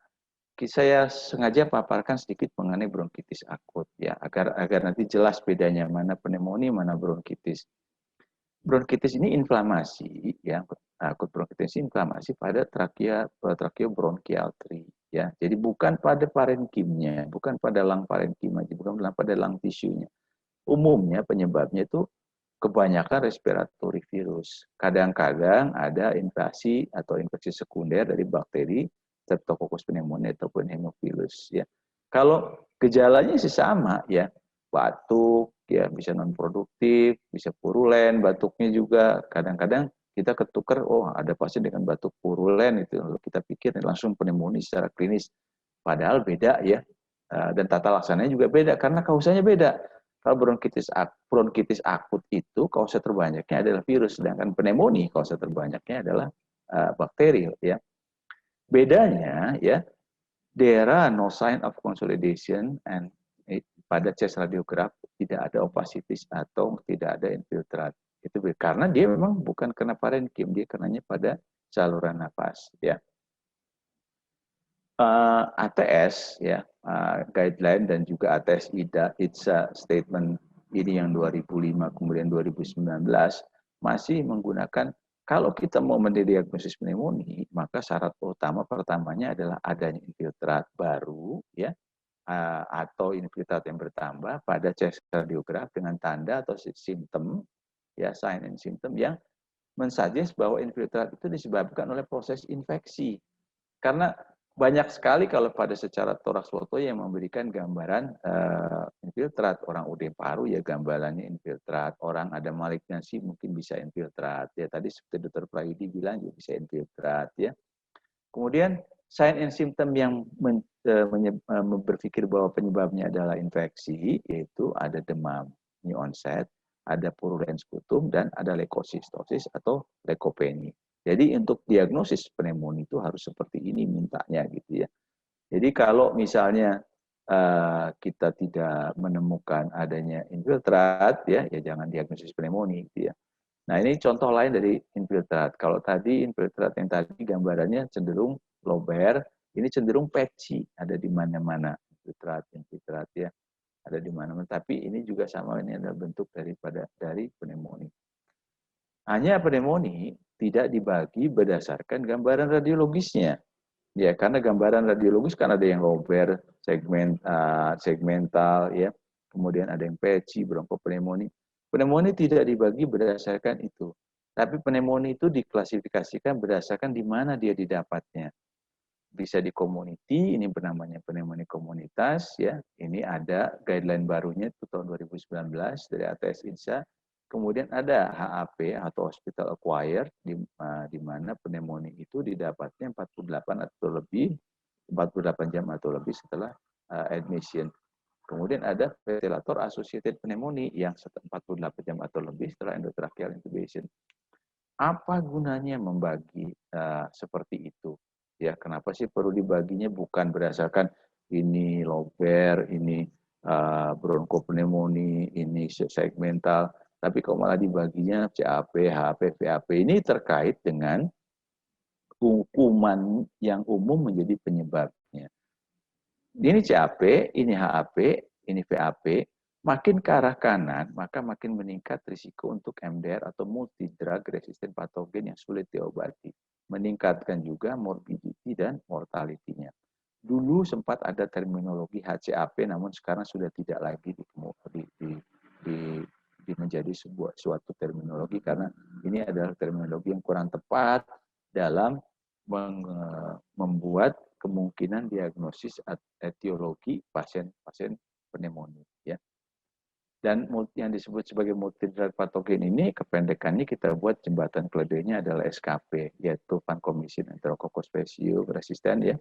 B: saya sengaja paparkan sedikit mengenai bronkitis akut ya, agar nanti jelas bedanya mana pneumonia, mana bronkitis. Bronkitis ini inflamasi ya, akut bronkitis ini inflamasi pada tracheobronchial tree ya. Jadi bukan pada parenkimnya, bukan pada lung parenkim aja, bukan pada lung tissue-nya. Umumnya penyebabnya itu kebanyakan respiratory virus. Kadang-kadang ada invasi atau infeksi sekunder dari bakteri Streptococcus pneumoniae ataupun Haemophilus ya. Kalau gejalanya sih sama ya, batuk ya, bisa non produktif, bisa purulen, batuknya juga kadang-kadang kita ketukar, oh ada pasien dengan batuk purulen itu, lalu kita pikir langsung pneumonia secara klinis, padahal beda ya, dan tata laksananya juga beda karena kausanya beda. Kalau bronkitis akut itu kausa terbanyaknya adalah virus, sedangkan pneumonia kausa terbanyaknya adalah bakteri ya. Bedanya ya, there are no sign of consolidation and pada chest radiograph tidak ada opasitis atau tidak ada infiltrat. Itu karena dia memang bukan kena parenkim, dia kenanya pada saluran nafas ya. ATS ya, guideline dan juga ATS IDSA statement ini yang 2005 kemudian 2019 masih menggunakan, kalau kita mau mendiagnosis pneumonia maka syarat utama pertamanya adalah adanya infiltrat baru ya, atau infiltrat yang bertambah pada chest radiograph dengan tanda atau simptom ya, sign and symptom yang mensuggest bahwa infiltrat itu disebabkan oleh proses infeksi. Karena banyak sekali kalau pada secara thorax foto yang memberikan gambaran infiltrat, orang UD paru ya gambarannya infiltrat, orang ada malignansi mungkin bisa infiltrat ya, tadi seperti Dr. Prayudi bilang juga bisa infiltrat ya. Kemudian sign and symptom yang berpikir bahwa penyebabnya adalah infeksi, yaitu ada demam new onset, ada purulen sputum, dan ada leukosistosis atau leukopenia. Jadi untuk diagnosis pneumonia itu harus seperti ini mintanya gitu ya. Jadi kalau misalnya kita tidak menemukan adanya infiltrat, ya jangan diagnosis pneumonia, gitu ya. Nah, ini contoh lain dari infiltrat. Kalau tadi infiltrat yang tadi gambarannya cenderung lobar, ini cenderung patchy, ada di mana-mana infiltrat ya, ada di mana-mana. Tapi ini juga sama, ini adalah bentuk dari pneumonia. Hanya pneumonia tidak dibagi berdasarkan gambaran radiologisnya. Ya, karena gambaran radiologis kan ada yang lobar, segmental, ya. Kemudian ada yang patchy, bronkopneumonia. Pneumonia tidak dibagi berdasarkan itu. Tapi pneumonia itu diklasifikasikan berdasarkan di mana dia didapatnya. Bisa di community, ini namanya pneumonia komunitas, ya. Ini ada guideline barunya itu tahun 2019 dari ATS INSA. Kemudian ada HAP atau hospital acquired di mana pneumonia itu didapatnya 48 jam atau lebih setelah admission. Kemudian ada ventilator associated pneumonia yang 48 jam atau lebih setelah endotracheal intubation. Apa gunanya membagi seperti itu? Ya, kenapa sih perlu dibaginya bukan berdasarkan ini lobar, ini bronkopneumonia, ini segmental, tapi kok malah dibaginya CAP, HAP, VAP. Ini terkait dengan hukuman yang umum menjadi penyebabnya. Ini CAP, ini HAP, ini VAP. Makin ke arah kanan, maka makin meningkat risiko untuk MDR atau multi drug resistant patogen yang sulit diobati. Meningkatkan juga morbidity dan mortality-nya. Dulu sempat ada terminologi HCAP, namun sekarang sudah tidak lagi menjadi suatu terminologi, karena ini adalah terminologi yang kurang tepat dalam membuat kemungkinan diagnosis etiologi pasien pneumonia. Ya. Dan yang disebut sebagai multidrug patogen ini, kependekannya kita buat jembatan keledainya adalah SKP, yaitu vancomycin enterococcus faecium resistant, ya.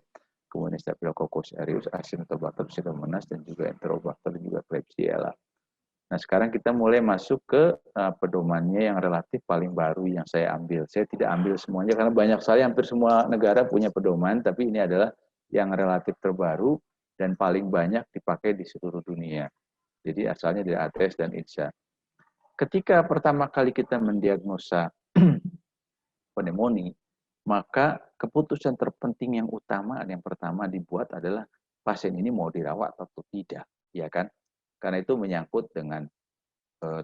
B: Kemudian Staphylococcus aureus, Acinetobacter pseudomonas, dan juga Enterobacter, juga Klebsiella. Nah, sekarang kita mulai masuk ke pedomannya yang relatif paling baru yang saya ambil. Saya tidak ambil semuanya karena banyak sekali, hampir semua negara punya pedoman, tapi ini adalah yang relatif terbaru dan paling banyak dipakai di seluruh dunia. Jadi asalnya dari ATS dan INSA. Ketika pertama kali kita mendiagnosa pneumonia, maka keputusan terpenting yang utama, yang pertama dibuat adalah pasien ini mau dirawat atau tidak, ya kan? Karena itu menyangkut dengan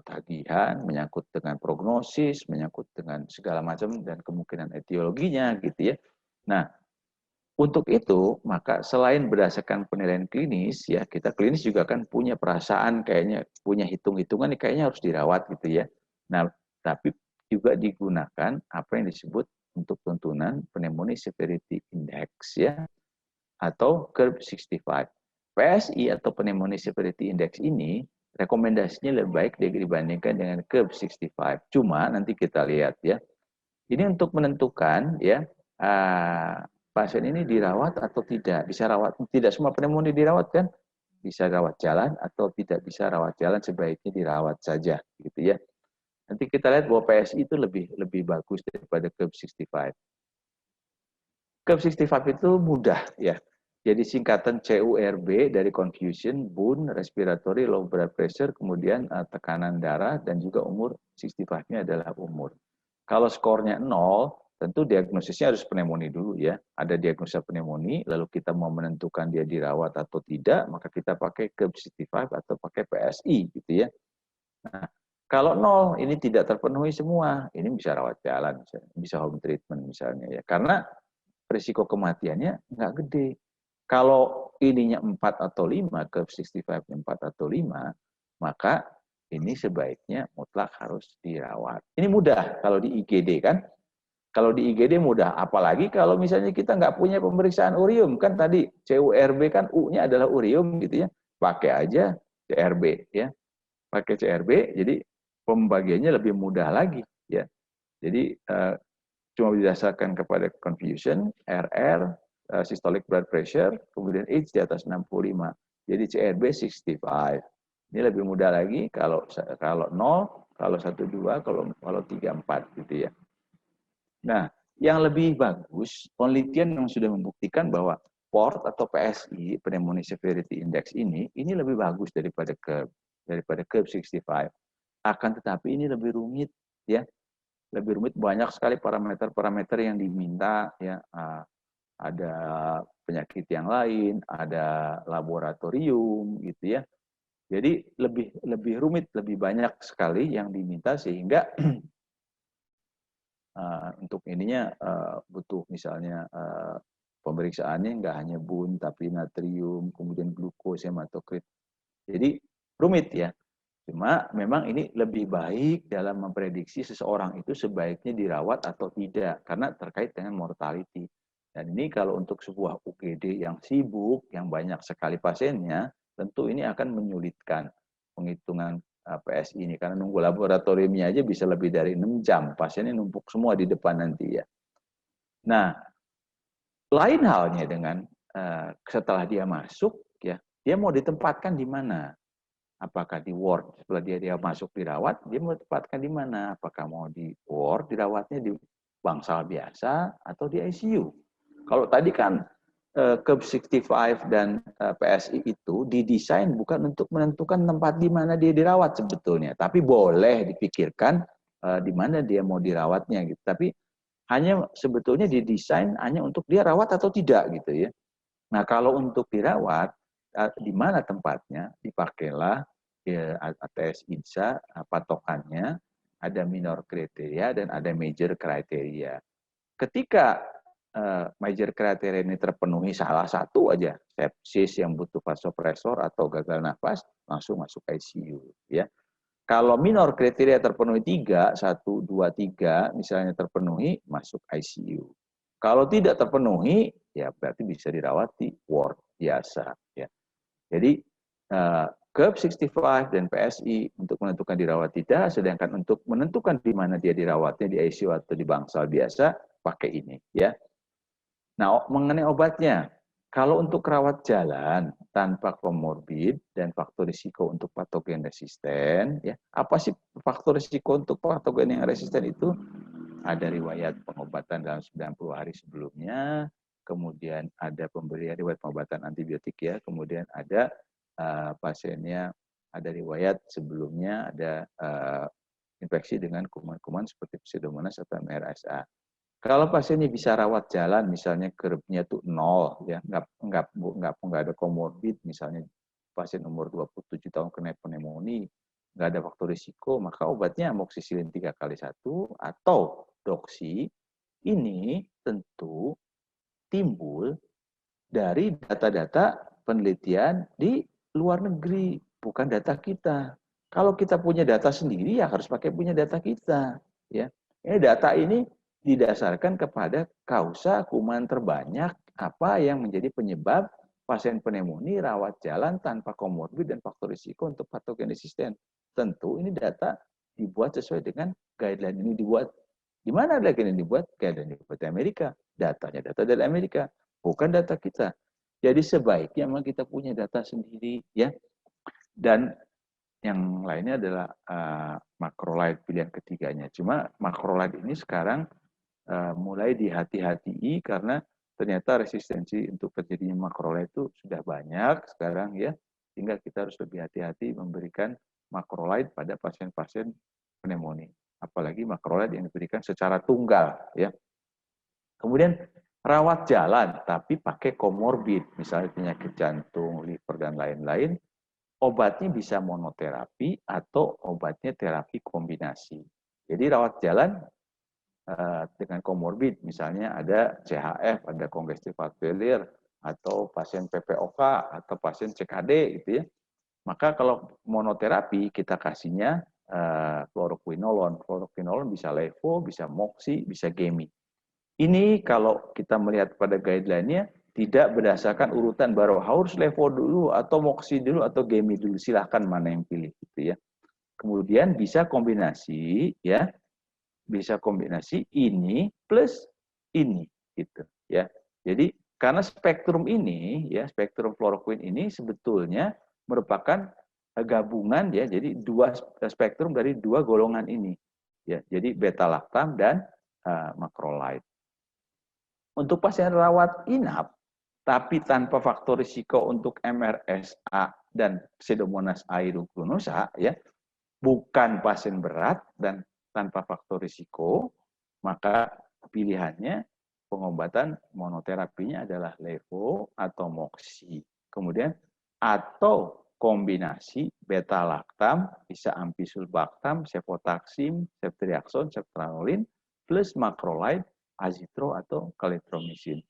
B: tagihan, menyangkut dengan prognosis, menyangkut dengan segala macam dan kemungkinan etiologinya, gitu ya. Nah, untuk itu, maka selain berdasarkan penilaian klinis, ya kita klinis juga kan punya perasaan, kayaknya punya hitung-hitungan, kayaknya harus dirawat, gitu ya. Nah, tapi juga digunakan apa yang disebut untuk tuntunan Pneumonia Severity Index, ya, atau Curve 65. PSI atau Pneumonia Severity Index ini rekomendasinya lebih baik dibandingkan dengan Curve 65. Cuma nanti kita lihat, ya. Ini untuk menentukan, ya, pasien ini dirawat atau tidak. Bisa rawat, tidak semua pneumonia dirawat kan? Bisa rawat jalan atau tidak bisa rawat jalan, sebaiknya dirawat saja, gitu ya. Nanti kita lihat bahwa PSI itu lebih bagus daripada Curve 65. Curve 65 itu mudah, ya. Jadi singkatan CURB dari confusion, bone, respiratory, low blood pressure, kemudian tekanan darah, dan juga umur. 65-nya adalah umur. Kalau skornya 0, tentu diagnosisnya harus pneumonia dulu, ya. Ada diagnosa pneumonia, lalu kita mau menentukan dia dirawat atau tidak, maka kita pakai Curve 65 atau pakai PSI, gitu ya. Nah, kalau 0, ini tidak terpenuhi semua, ini bisa rawat jalan, bisa home treatment misalnya, ya. Karena risiko kematiannya nggak gede. Kalau ininya 4 atau 5, Curve 65-nya 4 atau 5, maka ini sebaiknya mutlak harus dirawat. Ini mudah kalau di IGD, kan. Kalau di IGD mudah, apalagi kalau misalnya kita nggak punya pemeriksaan urium, kan tadi CURB kan U-nya adalah urium, gitu ya. Pakai aja CRB, ya. Pakai CRB, jadi pembagiannya lebih mudah lagi, ya. Jadi cuma didasarkan kepada confusion, RR, systolic blood pressure, kemudian age di atas 65. Jadi CRB 65. Ini lebih mudah lagi kalau 0, kalau 12, kalau 34, gitu ya. Nah, yang lebih bagus, penelitian yang sudah membuktikan bahwa PORT atau PSI, Pneumonia Severity Index ini lebih bagus daripada curve 65. Akan tetapi ini lebih rumit, ya. Lebih rumit, banyak sekali parameter-parameter yang diminta, ya. Ada penyakit yang lain, ada laboratorium, gitu ya. Jadi lebih rumit, lebih banyak sekali yang diminta, sehingga untuk ininya butuh misalnya pemeriksaannya nggak hanya bun, tapi natrium, kemudian glukos, hematokrit. Jadi rumit ya. Cuma memang ini lebih baik dalam memprediksi seseorang itu sebaiknya dirawat atau tidak, karena terkait dengan mortality. Dan ini kalau untuk sebuah UGD yang sibuk, yang banyak sekali pasiennya, tentu ini akan menyulitkan penghitungan PSI ini, karena nunggu laboratoriumnya aja bisa lebih dari 6 jam, pasiennya numpuk semua di depan nanti ya. Nah, lain halnya dengan setelah dia masuk, ya, dia mau ditempatkan di mana? Apakah di ward? Setelah dia masuk dirawat, dia mau ditempatkan di mana? Apakah mau di ward, dirawatnya di bangsal biasa atau di ICU? Kalau tadi kan curve 65 dan PSI itu didesain bukan untuk menentukan tempat di mana dia dirawat sebetulnya, tapi boleh dipikirkan di mana dia mau dirawatnya gitu. Tapi hanya sebetulnya didesain hanya untuk dia rawat atau tidak gitu ya. Nah, kalau untuk dirawat di mana tempatnya, dipakailah ATS INSA, patokannya ada minor kriteria dan ada major kriteria. Ketika major kriteria ini terpenuhi salah satu aja, sepsis yang butuh vasopresor atau gagal nafas, langsung masuk ICU ya. Kalau minor kriteria terpenuhi 3, 1, 2, 3 misalnya terpenuhi, masuk ICU. Kalau tidak terpenuhi, ya berarti bisa dirawat di ward biasa ya. Jadi curve 65 dan PSI untuk menentukan dirawat tidak, sedangkan untuk menentukan di mana dia dirawatnya di ICU atau di bangsal biasa pakai ini ya. Nah, mengenai obatnya, kalau untuk rawat jalan tanpa komorbid dan faktor risiko untuk patogen resisten, ya apa sih faktor risiko untuk patogen yang resisten itu? Ada riwayat pengobatan dalam 90 hari sebelumnya, kemudian ada pemberian riwayat pengobatan antibiotik ya, kemudian ada pasiennya ada riwayat sebelumnya ada infeksi dengan kuman-kuman seperti Pseudomonas atau MRSA. Kalau pasiennya bisa rawat jalan, misalnya curve-nya tuh 0, ya nggak ada komorbid, misalnya pasien umur 27 tahun kena pneumonia, nggak ada faktor risiko, maka obatnya amoxicillin 3x1 atau doksi. Ini tentu timbul dari data-data penelitian di luar negeri, bukan data kita. Kalau kita punya data sendiri, ya harus pakai punya data kita. Ya, ini data ini didasarkan kepada kausa kuman terbanyak apa yang menjadi penyebab pasien pneumonia rawat jalan tanpa komorbid dan faktor risiko untuk patogen resisten. Tentu ini data dibuat sesuai dengan guideline ini dibuat. Di mana guideline ini dibuat? Guideline dibuat di Amerika. Datanya data dari Amerika, bukan data kita. Jadi sebaiknya memang kita punya data sendiri ya. Dan yang lainnya adalah macrolide pilihan ketiganya. Cuma macrolide ini sekarang mulai dihati-hatii karena ternyata resistensi untuk terjadinya macrolide itu sudah banyak sekarang ya, sehingga kita harus lebih hati-hati memberikan macrolide pada pasien-pasien pneumonia, apalagi macrolide yang diberikan secara tunggal ya. Kemudian rawat jalan tapi pakai komorbid, misalnya penyakit jantung, liver dan lain-lain, obatnya bisa monoterapi atau obatnya terapi kombinasi. Jadi rawat jalan dengan komorbid, misalnya ada CHF, ada congestive heart failure, atau pasien PPOK, atau pasien CKD gitu ya. Maka kalau monoterapi kita kasihnya fluoroquinolone. Fluoroquinolone bisa levo, bisa moxi, bisa gemi. Ini kalau kita melihat pada guideline-nya tidak berdasarkan urutan baru harus levo dulu atau moxi dulu atau gemi dulu, silahkan mana yang pilih gitu ya. Kemudian bisa kombinasi ya. Bisa kombinasi ini plus ini gitu ya. Jadi karena spektrum ini ya, spektrum fluoroquine ini sebetulnya merupakan gabungan ya, jadi dua spektrum dari dua golongan ini ya. Jadi beta lactam dan macrolide. Untuk pasien rawat inap tapi tanpa faktor risiko untuk MRSA dan Pseudomonas aeruginosa, ya, bukan pasien berat dan tanpa faktor risiko, maka pilihannya pengobatan monoterapinya adalah levo atau moxi. Kemudian atau kombinasi beta-laktam, bisa ampisulbactam, cefotaxim, ceftriaxone, ceftriaxone, plus macrolide, azitro atau kalitromisin.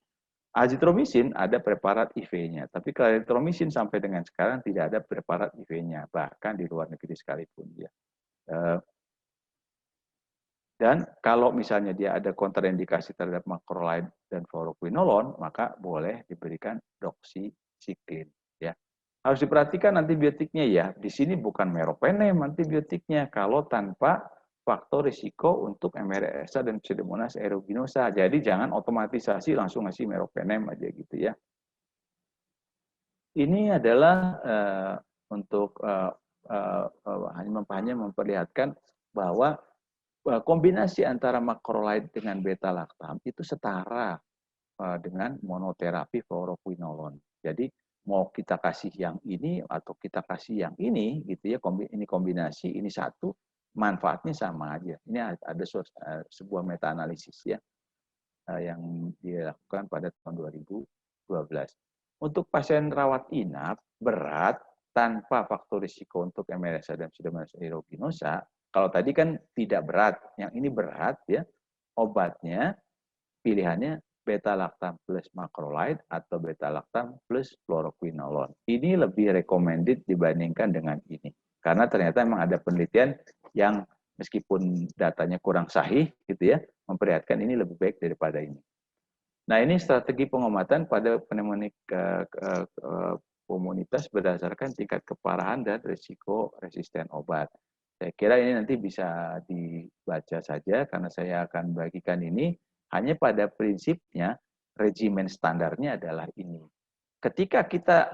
B: Azitromisin ada preparat IV-nya, tapi kalitromisin sampai dengan sekarang tidak ada preparat IV-nya, bahkan di luar negeri sekalipun ya. Dan kalau misalnya dia ada kontraindikasi terhadap macrolide dan fluoroquinolone, maka boleh diberikan doxycycline. Ya, harus diperhatikan antibiotiknya ya. Di sini bukan meropenem antibiotiknya kalau tanpa faktor risiko untuk MRSA dan Pseudomonas aeruginosa. Jadi jangan otomatisasi langsung ngasih meropenem aja gitu ya. Ini adalah untuk hanya memperlihatkan bahwa kombinasi antara macrolide dengan beta-laktam itu setara dengan monoterapi fluoroquinolone. Jadi mau kita kasih yang ini atau kita kasih yang ini gitu ya, ini kombinasi, ini satu, manfaatnya sama aja. Ini ada sebuah meta-analisis ya yang dilakukan pada tahun 2012. Untuk pasien rawat inap berat tanpa faktor risiko untuk MRSA dan Pseudomonas aeruginosa, kalau tadi kan tidak berat, yang ini berat ya, obatnya pilihannya beta-laktam plus macrolide atau beta-laktam plus fluoroquinolone. Ini lebih recommended dibandingkan dengan ini. Karena ternyata memang ada penelitian yang meskipun datanya kurang sahih gitu ya, memperlihatkan ini lebih baik daripada ini. Nah, ini strategi pengobatan pada pneumonik komunitas berdasarkan tingkat keparahan dan risiko resisten obat. Saya kira ini nanti bisa dibaca saja karena saya akan bagikan ini hanya pada prinsipnya regimen standarnya adalah ini. Ketika kita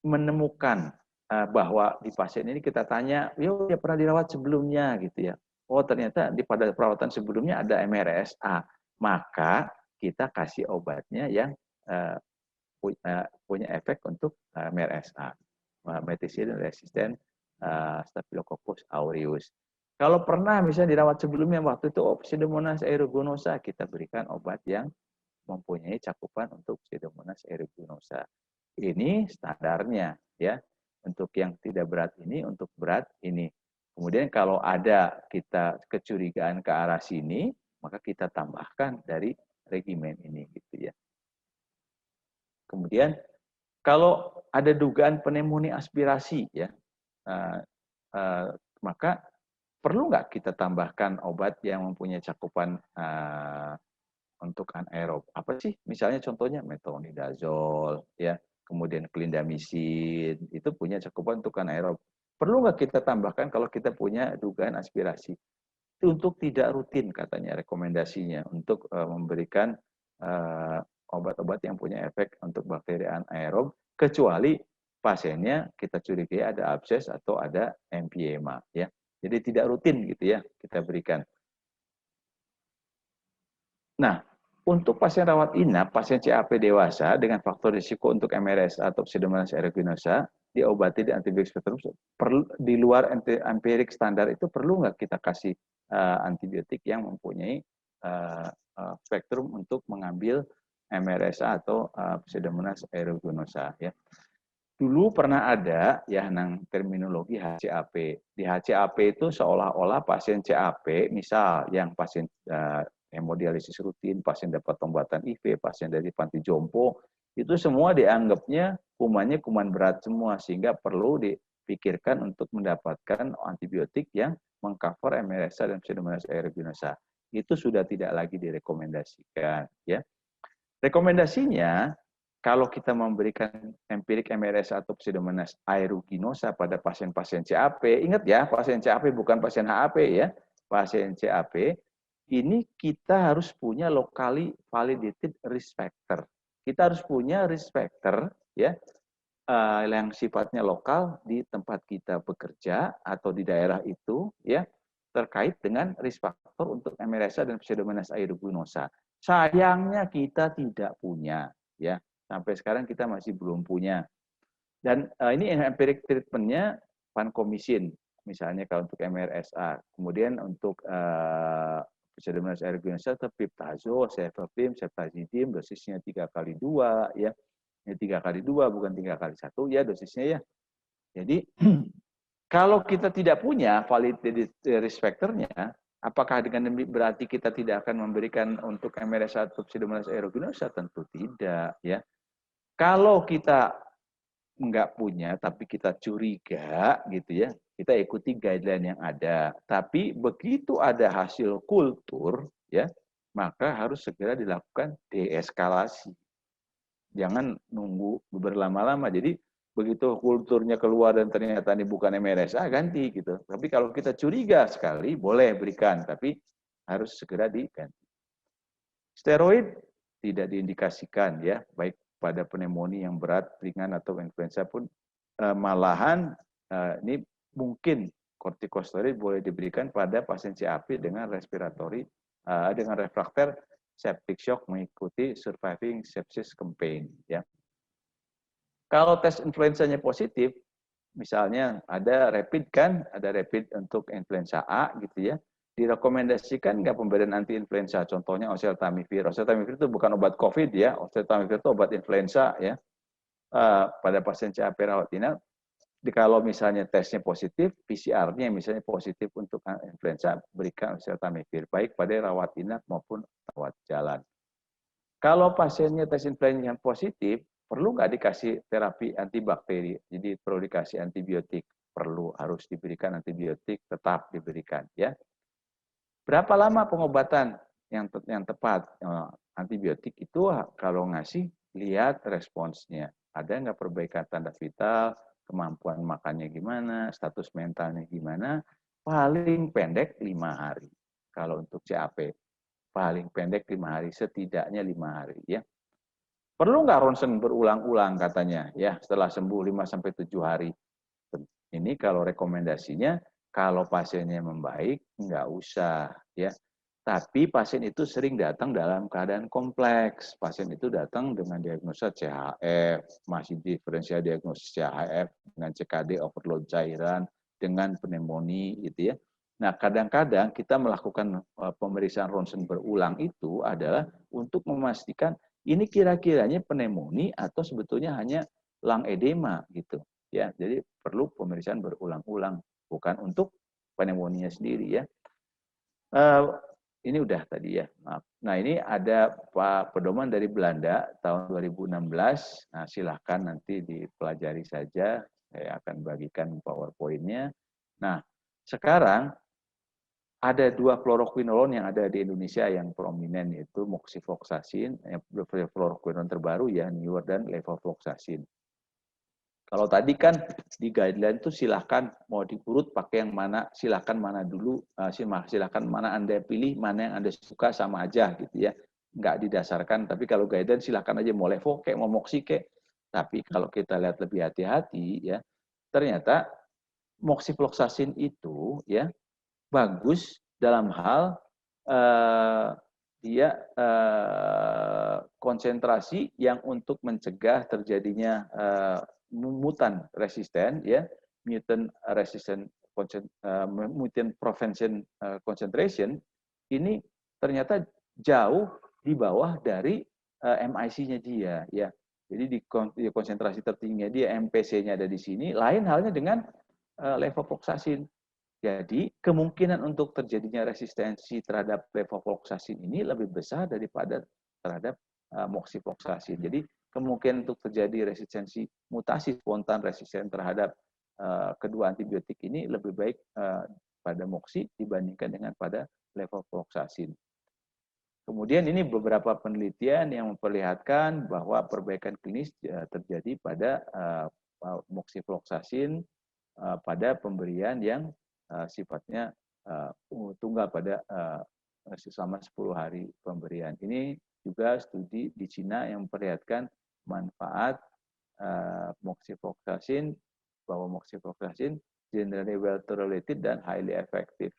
B: menemukan bahwa di pasien ini kita tanya, yo dia pernah dirawat sebelumnya gitu ya. Oh ternyata pada perawatan sebelumnya ada MRSA, maka kita kasih obatnya yang punya efek untuk MRSA, methicillin resistant Staphylococcus aureus. Kalau pernah misalnya dirawat sebelumnya waktu itu Pseudomonas aeruginosa, kita berikan obat yang mempunyai cakupan untuk Pseudomonas aeruginosa. Ini standarnya ya. Untuk yang tidak berat ini, untuk berat ini. Kemudian kalau ada kita kecurigaan ke arah sini, maka kita tambahkan dari regimen ini gitu ya. Kemudian kalau ada dugaan pneumonia aspirasi ya, maka perlu nggak kita tambahkan obat yang mempunyai cakupan untuk anaerob? Apa sih? Misalnya contohnya metronidazole ya, kemudian clindamycin itu punya cakupan untuk anaerob. Perlu nggak kita tambahkan kalau kita punya dugaan aspirasi? Untuk tidak rutin katanya rekomendasinya untuk memberikan obat-obat yang punya efek untuk bakteri anaerob kecuali pasiennya kita curigai ada abses atau ada emphysema ya. Jadi tidak rutin gitu ya kita berikan. Nah, untuk pasien rawat inap, pasien CAP dewasa dengan faktor risiko untuk MRSA atau Pseudomonas aeruginosa diobati di antibiotik spektrum di luar empirik standar itu perlu nggak kita kasih antibiotik yang mempunyai spektrum untuk mengambil MRSA atau Pseudomonas aeruginosa ya. Dulu pernah ada ya nang terminologi HCAP. Di HCAP itu seolah-olah pasien CAP, misal yang pasien hemodialisis rutin, pasien dapat pembatan IV, pasien dari panti jompo, itu semua dianggapnya kumannya kuman berat semua sehingga perlu dipikirkan untuk mendapatkan antibiotik yang mengcover MRSA dan Pseudomonas aeruginosa. Itu sudah tidak lagi direkomendasikan ya. Rekomendasinya kalau kita memberikan empirik MRSA atau Pseudomonas aeruginosa pada pasien-pasien CAP, ingat ya, pasien CAP bukan pasien HAP ya, pasien CAP, ini kita harus punya locally validated risk factor. Kita harus punya risk factor ya, yang sifatnya lokal di tempat kita bekerja atau di daerah itu ya, terkait dengan risk factor untuk MRSA dan Pseudomonas aeruginosa. Sayangnya kita tidak punya ya. Sampai sekarang kita masih belum punya. Dan ini empiric treatment-nya vancomycin, misalnya kalau untuk MRSA. Kemudian untuk Pseudomonas aeruginosa, piptazol, cefepime, ceftazidime, dosisnya 3x2, ya. Ini 3x2, bukan 3x1, ya dosisnya ya. Jadi, kalau kita tidak punya validated risk factor-nya, apakah dengan berarti kita tidak akan memberikan untuk MRSA atau Pseudomonas aeruginosa? Tentu tidak, ya. Kalau kita nggak punya, tapi kita curiga, gitu ya, kita ikuti guideline yang ada. Tapi begitu ada hasil kultur, ya, maka harus segera dilakukan deeskalasi. Jangan nunggu berlama-lama. Jadi begitu kulturnya keluar dan ternyata ini bukan MRSA, ganti gitu. Tapi kalau kita curiga sekali, boleh berikan, tapi harus segera diganti. Steroid tidak diindikasikan, ya, baik pada pneumonia yang berat, ringan atau influenza pun. Malahan ini mungkin kortikosteroid boleh diberikan pada pasien CAP dengan respiratory, dengan refrakter septic shock mengikuti surviving sepsis campaign, ya. Kalau tes influenzanya positif, misalnya ada rapid kan, ada rapid untuk influenza A gitu ya, direkomendasikan nggak pemberian anti influenza, contohnya oseltamivir. Oseltamivir itu bukan obat COVID ya, oseltamivir itu obat influenza ya. Pada pasien CAP rawat inap, kalau misalnya tesnya positif, PCR-nya misalnya positif untuk influenza, berikan oseltamivir, baik pada rawat inap maupun rawat jalan. Kalau pasiennya tes influenza yang positif, perlu nggak dikasih terapi antibakteri? Jadi perlu dikasih antibiotik, perlu, harus diberikan antibiotik, tetap diberikan, ya. Berapa lama pengobatan yang tepat? Antibiotik itu kalau ngasih, lihat responsnya. Ada nggak perbaikan tanda vital, kemampuan makannya gimana, status mentalnya gimana, paling pendek 5 hari. Kalau untuk CAP, paling pendek 5 hari, setidaknya 5 hari. Ya. Perlu nggak ronsen berulang-ulang katanya, ya setelah sembuh 5-7 hari. Ini kalau rekomendasinya, kalau pasiennya membaik, nggak usah. Ya. Tapi pasien itu sering datang dalam keadaan kompleks. Pasien itu datang dengan diagnosa CHF, masih diferensial diagnosis CHF, dengan CKD overload cairan, dengan pneumonia gitu ya. Nah, kadang-kadang kita melakukan pemeriksaan ronsen berulang itu adalah untuk memastikan ini kira-kiranya pneumonia atau sebetulnya hanya lung edema gitu. Ya, jadi perlu pemeriksaan berulang-ulang, bukan untuk pneumonia sendiri ya. Ini udah tadi ya, maaf. Nah ini ada pedoman dari Belanda tahun 2016. Nah silahkan nanti dipelajari saja. Saya akan bagikan PowerPoint-nya. Nah sekarang ada 2 fluoroquinolone yang ada di Indonesia yang prominent, yaitu moxifloxacin, yang fluoroquinolone terbaru ya, newer, dan levofloxacin. Kalau tadi kan di guideline itu silahkan mau diurut pakai yang mana, silahkan mana dulu, silahkan mana Anda pilih, mana yang Anda suka sama aja gitu ya. Nggak didasarkan, tapi kalau guideline silahkan aja mau levo kayak mau moxi kayak. Tapi kalau kita lihat lebih hati-hati ya, ternyata moxifloxacin itu ya bagus dalam hal dia konsentrasi yang untuk mencegah terjadinya mutan resisten ya, mutant resistant mutant prevention concentration ini ternyata jauh di bawah dari MIC-nya dia ya. Jadi di konsentrasi tertingginya dia, MPC-nya ada di sini, lain halnya dengan levofloxacin. Jadi kemungkinan untuk terjadinya resistensi terhadap levofloxacin ini lebih besar daripada terhadap moxifloxacin. Jadi kemungkinan untuk terjadi resistensi mutasi spontan resisten terhadap kedua antibiotik ini lebih baik pada moxi dibandingkan dengan pada levofloxacin. Kemudian ini beberapa penelitian yang memperlihatkan bahwa perbaikan klinis terjadi pada moxifloxacin pada pemberian yang sifatnya tunggal pada selama 10 hari pemberian. Ini juga studi di Cina yang memperlihatkan manfaat moxifloxacin, bahwa moxifloxacin generally well tolerated dan highly effective.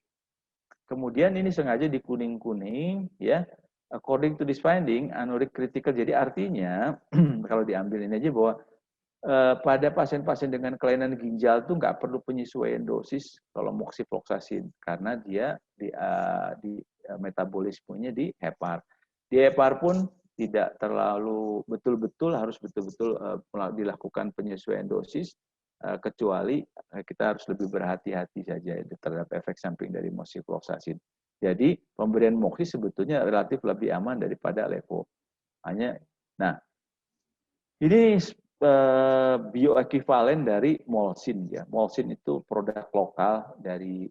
B: Kemudian ini sengaja di kuning-kuning ya, according to this finding, anurik critical, jadi artinya kalau diambil ini aja bahwa pada pasien-pasien dengan kelainan ginjal tuh nggak perlu penyesuaian dosis kalau moxifloxacin karena dia di metabolismenya di hepar. Di hepar pun tidak terlalu harus betul-betul dilakukan penyesuaian dosis kecuali kita harus lebih berhati-hati saja terhadap efek samping dari moxifloxacin. Jadi pemberian moxi sebetulnya relatif lebih aman daripada levo. Nah, ini bioekivalen dari Molsin ya. Molsin itu produk lokal dari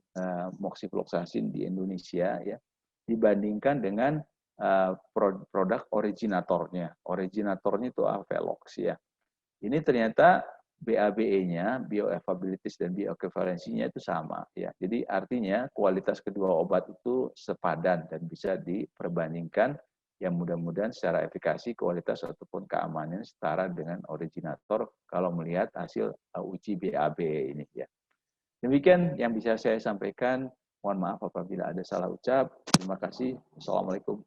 B: moxifloxacin di Indonesia ya. Dibandingkan dengan produk originatornya. Originatornya itu Avelox ya. Ini ternyata BABE-nya, bioavailability dan bioequivalensinya itu sama ya. Jadi artinya kualitas kedua obat itu sepadan dan bisa diperbandingkan yang mudah-mudahan secara efikasi, kualitas ataupun keamanannya setara dengan originator kalau melihat hasil uji BABE ini ya. Demikian yang bisa saya sampaikan. Mohon maaf apabila ada salah ucap. Terima kasih. Assalamualaikum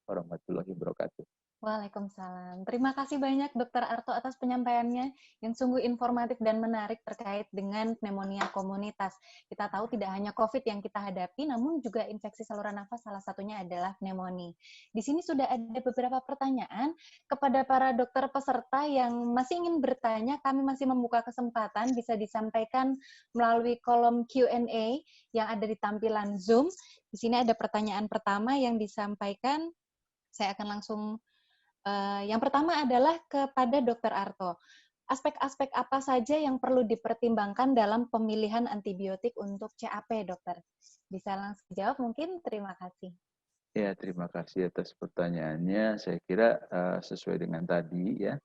B: warahmatullahi wabarakatuh.
A: Waalaikumsalam. Terima kasih banyak Dr. Arto atas penyampaiannya yang sungguh informatif dan menarik terkait dengan pneumonia komunitas. Kita tahu tidak hanya COVID yang kita hadapi, namun juga infeksi saluran nafas salah satunya adalah pneumonia. Di sini sudah ada beberapa pertanyaan kepada para dokter peserta yang masih ingin bertanya, kami masih membuka kesempatan bisa disampaikan melalui kolom Q&A yang ada di tampilan Zoom. Di sini ada pertanyaan pertama yang disampaikan, saya akan langsung yang pertama adalah kepada Dr. Arto. Aspek-aspek apa saja yang perlu dipertimbangkan dalam pemilihan antibiotik untuk CAP, dokter? Bisa langsung jawab mungkin? Terima kasih.
B: Ya, terima kasih atas pertanyaannya. Saya kira sesuai dengan tadi ya.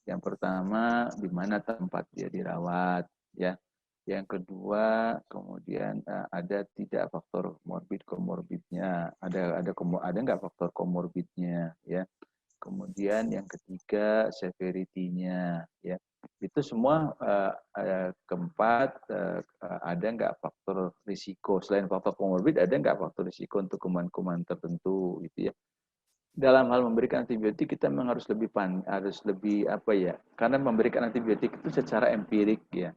B: Yang pertama, di mana tempat dia dirawat ya. Yang kedua, kemudian ada tidak faktor komorbidnya, ada nggak faktor komorbidnya ya. Kemudian yang ketiga severity-nya ya. Itu semua keempat ada nggak faktor risiko selain faktor komorbid, ada nggak faktor risiko untuk kuman-kuman tertentu gitu ya. Dalam hal memberikan antibiotik kita memang harus lebih apa ya? Karena memberikan antibiotik itu secara empirik ya.